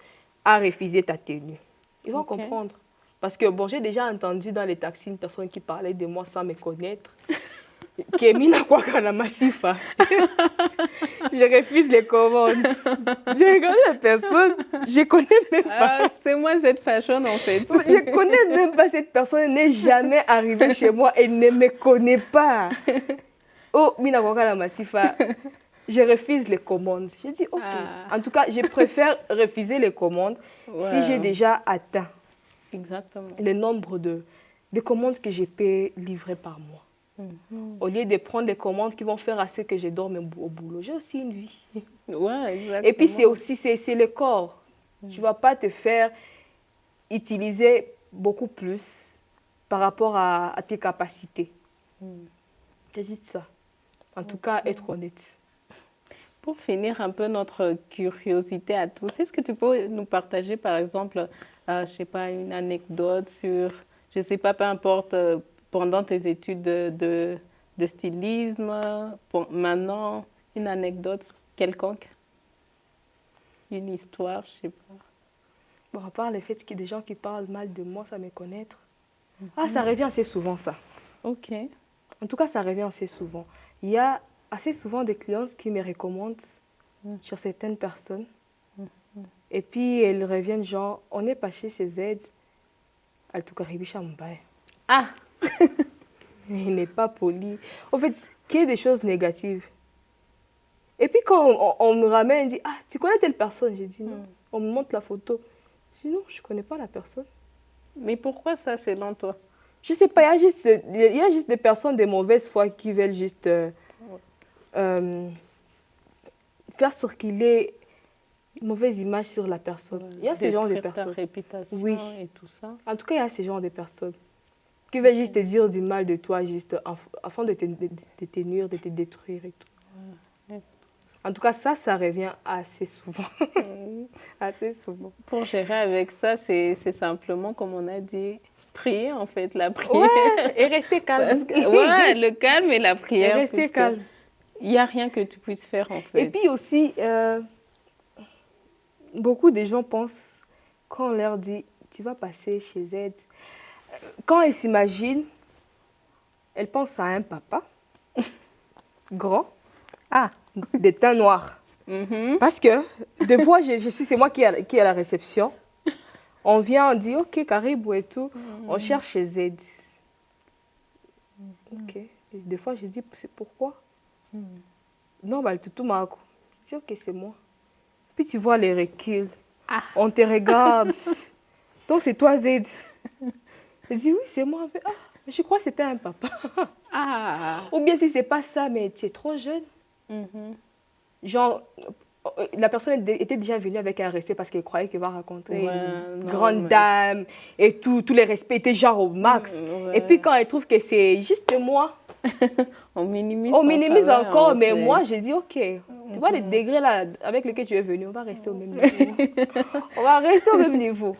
a refusé ta tenue. Ils vont Ok. comprendre. Parce que, bon, j'ai déjà entendu dans les taxis une personne qui parlait de moi sans me connaître. Kemina Kwakana Massifa. Je refuse les commandes. Je regarde la personne, je connais même pas. Ah, c'est moi cette fashion en fait. Je connais même pas cette personne, elle n'est jamais arrivée chez moi, elle ne me connaît pas. Oh, Mina Kwakana Massifa. Je refuse les commandes. Je dis ok. Ah. En tout cas, je préfère refuser les commandes si Ouais. j'ai déjà atteint Exactement. le nombre de commandes que je peux livrer par mois. Au lieu de prendre des commandes qui vont faire assez que je dorme au boulot. J'ai aussi une vie. Ouais, exactement. Et puis c'est aussi c'est le corps. Tu ne vas pas te faire utiliser beaucoup plus par rapport à tes capacités. C'est juste ça. En tout cas, être honnête. Pour finir un peu notre curiosité à tous, est-ce que tu peux nous partager par exemple, je sais pas, une anecdote sur, je sais pas, peu importe, pendant tes études de stylisme, maintenant, une anecdote quelconque, une histoire, je sais pas. Bon, à part le fait qu'il y ait des gens qui parlent mal de moi, ça me connaître. Ah, ça revient assez souvent, ça. Ok. En tout cas, ça revient assez souvent. Il y a assez souvent des clients qui me recommandent sur certaines personnes. Et puis, elles reviennent genre, on est passé chez Z, elle te caribisha mbaye. Ah, Il n'est pas poli. En fait, qu'il y ait des choses négatives. Et puis, quand on me ramène, on dit, ah, tu connais telle personne? J'ai dit non. On me montre la photo. Je dis non, je ne connais pas la personne. mais pourquoi ça selon toi? Je sais pas, il y a juste des personnes de mauvaise foi qui veulent juste faire circuler une mauvaise image sur la personne. Il y a ce genre de Détruire ta personnes. réputation Oui. et tout ça. En tout cas, il y a ce genre de personnes qui veulent juste te dire du mal de toi, juste afin de te nuire, de te détruire et tout. Ouais. En tout cas, ça revient assez souvent. Assez souvent. Pour gérer avec ça, c'est simplement, comme on a dit, prier en fait, la prière. Ouais, et rester calme. Parce que, ouais, le calme et la Et prière. rester puisque calme. Il n'y a rien que tu puisses faire en fait. Et puis aussi, beaucoup de gens pensent, quand on leur dit, tu vas passer chez Z, quand elles s'imaginent, elles pensent à un papa, grand, de teint noir. Mhm. Parce que, des fois, c'est moi qui est à la réception. On vient, on dit, ok, Caribou et tout. On cherche chez Z. Ok. Et des fois, je dis, c'est pourquoi? Non, bah, le toutou m'a. Je dis, ok, c'est moi. Puis tu vois les reculs. Ah. On te regarde. Donc, c'est toi, Z. Je dis, oui, c'est moi. Ah, mais je crois que c'était un papa. Ah. Ou bien si c'est pas ça, mais tu es trop jeune. Mhm. Genre, la personne était déjà venue avec un respect parce qu'elle croyait qu'elle va rencontrer Ouais, une non, grande mais- dame et tous les respects étaient genre au max. Ouais. Et puis quand elle trouve que c'est juste moi, On minimise. on ton minimise travail, encore, en mais fait. moi je dis ok, tu vois les degrés là avec lesquels tu es venu, on va rester au même niveau. On va rester au même niveau.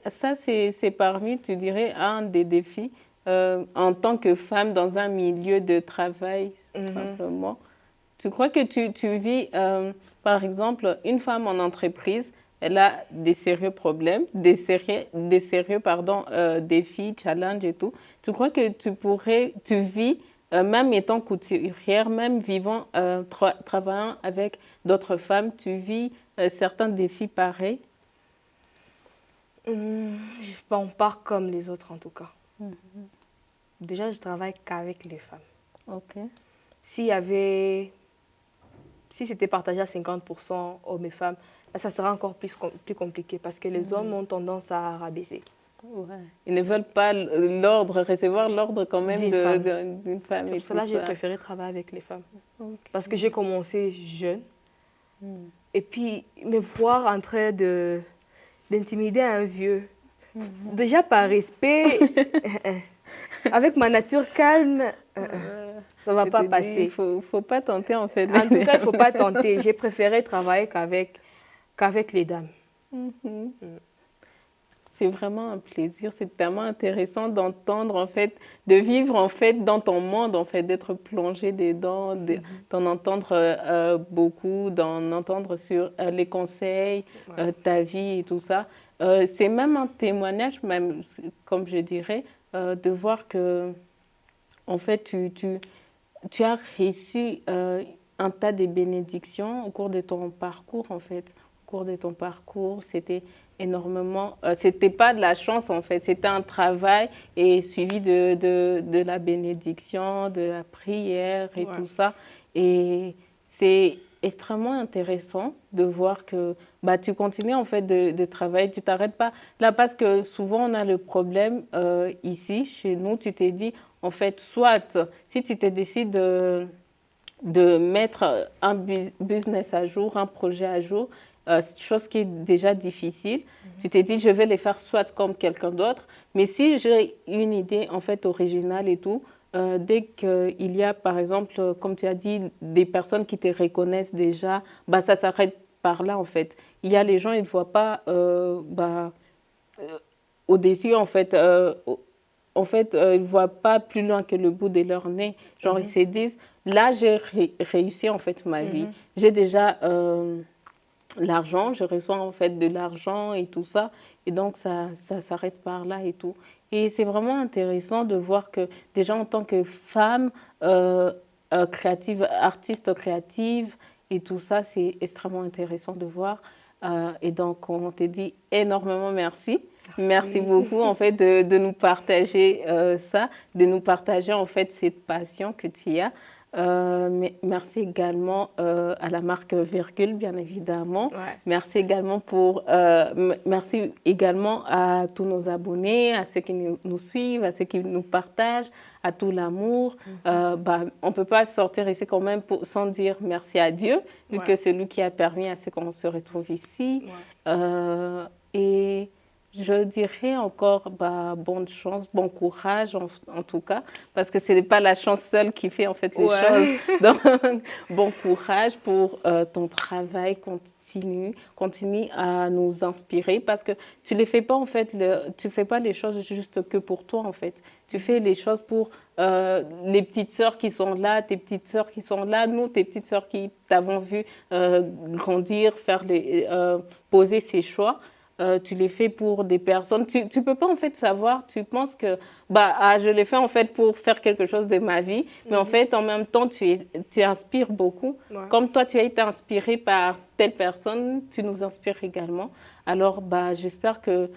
Ça, c'est parmi, tu dirais, un des défis en tant que femme dans un milieu de travail, simplement. Tu crois que tu vis, par exemple, une femme en entreprise, elle a des sérieux problèmes, des sérieux défis, challenges et tout. Tu crois que tu vis, même étant couturière, même vivant, travaillant avec d'autres femmes, tu vis certains défis pareils? On part comme les autres en tout cas. Déjà, je travaille qu'avec les femmes. Ok. Si c'était partagé à 50% hommes et femmes, là, ça sera encore plus compliqué parce que les hommes ont tendance à rabaisser. Ouais. Ils ne veulent pas recevoir l'ordre quand même d'une femme. C'est Et pour cela tout que j'ai ça. préféré travailler avec les femmes. Ok. Parce que j'ai commencé jeune. Et puis, me voir en train d'intimider un vieux, déjà par respect, avec ma nature calme, ça ne va pas passer. Il ne faut pas tenter en fait. En tout cas, il ne faut pas tenter. J'ai préféré travailler qu'avec les dames. C'est vraiment un plaisir, c'est tellement intéressant d'entendre en fait, de vivre en fait dans ton monde en fait, d'être plongé dedans, d'en entendre beaucoup, d'en entendre sur les conseils, ta vie et tout ça. c'est même un témoignage, même, comme je dirais, de voir que, en fait, tu as reçu un tas de bénédictions au cours de ton parcours, en fait. Au cours de ton parcours, c'était énormément... c'était pas de la chance, en fait. C'était un travail et suivi de la bénédiction, de la prière et tout ça. Et c'est extrêmement intéressant de voir que bah, tu continues en fait de travailler, tu t'arrêtes pas. Là, parce que souvent on a le problème ici, chez nous, tu t'es dit, en fait, soit si tu te décides de mettre un business à jour, un projet à jour, chose qui est déjà difficile, tu t'es dit, je vais les faire soit comme quelqu'un d'autre, mais si j'ai une idée en fait originale et tout, dès qu'il y a, par exemple, comme tu as dit, des personnes qui te reconnaissent déjà, bah, ça s'arrête par là, en fait. Il y a les gens, ils ne voient pas au-dessus, en fait. Ils ne voient pas plus loin que le bout de leur nez. Genre, ils se disent, là, j'ai réussi, en fait, ma vie. J'ai déjà l'argent, je reçois, en fait, de l'argent et tout ça. Et donc, ça s'arrête par là et tout. Et c'est vraiment intéressant de voir que déjà en tant que femme créative, artiste créative et tout ça, c'est extrêmement intéressant de voir. Et donc, on te dit énormément merci. Merci beaucoup en fait de nous partager ça, de nous partager en fait cette passion que tu as. Mais merci également à la marque Virgule, bien évidemment. Ouais. Merci également merci également à tous nos abonnés, à ceux qui nous suivent, à ceux qui nous partagent, à tout l'amour. On ne peut pas sortir ici quand même sans dire merci à Dieu, vu que c'est lui qui a permis à ce qu'on se retrouve ici. Et je dirais encore bonne chance, bon courage en tout cas, parce que ce n'est pas la chance seule qui fait en fait les choses. Donc, bon courage pour ton travail, continue à nous inspirer, parce que tu ne fais pas en fait, tu fais pas les choses juste que pour toi en fait. Tu fais les choses pour les petites sœurs qui sont là, tes petites sœurs qui sont là, nous, tes petites sœurs qui t'avons vu grandir, poser ces choix. Tu les fais pour des personnes. Tu peux pas en fait savoir. Tu penses que je l'ai fait en fait pour faire quelque chose de ma vie, mais en fait en même temps tu inspires beaucoup. Comme toi tu as été inspiré par telle personne, tu nous inspires également. Alors j'espère que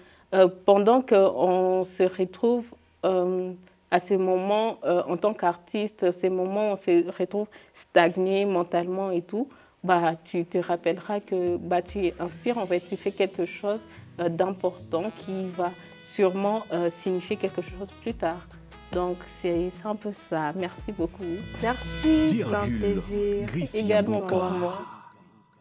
pendant qu'on se retrouve à ces moments en tant qu'artiste, ces moments où on se retrouve stagné mentalement et tout, tu te rappelleras que tu inspires, en fait, tu fais quelque chose d'important qui va sûrement signifier quelque chose plus tard. Donc, c'est un peu ça. Merci beaucoup. Merci, c'est un Virgule, plaisir. Griffe Également Yamboka. pour moi.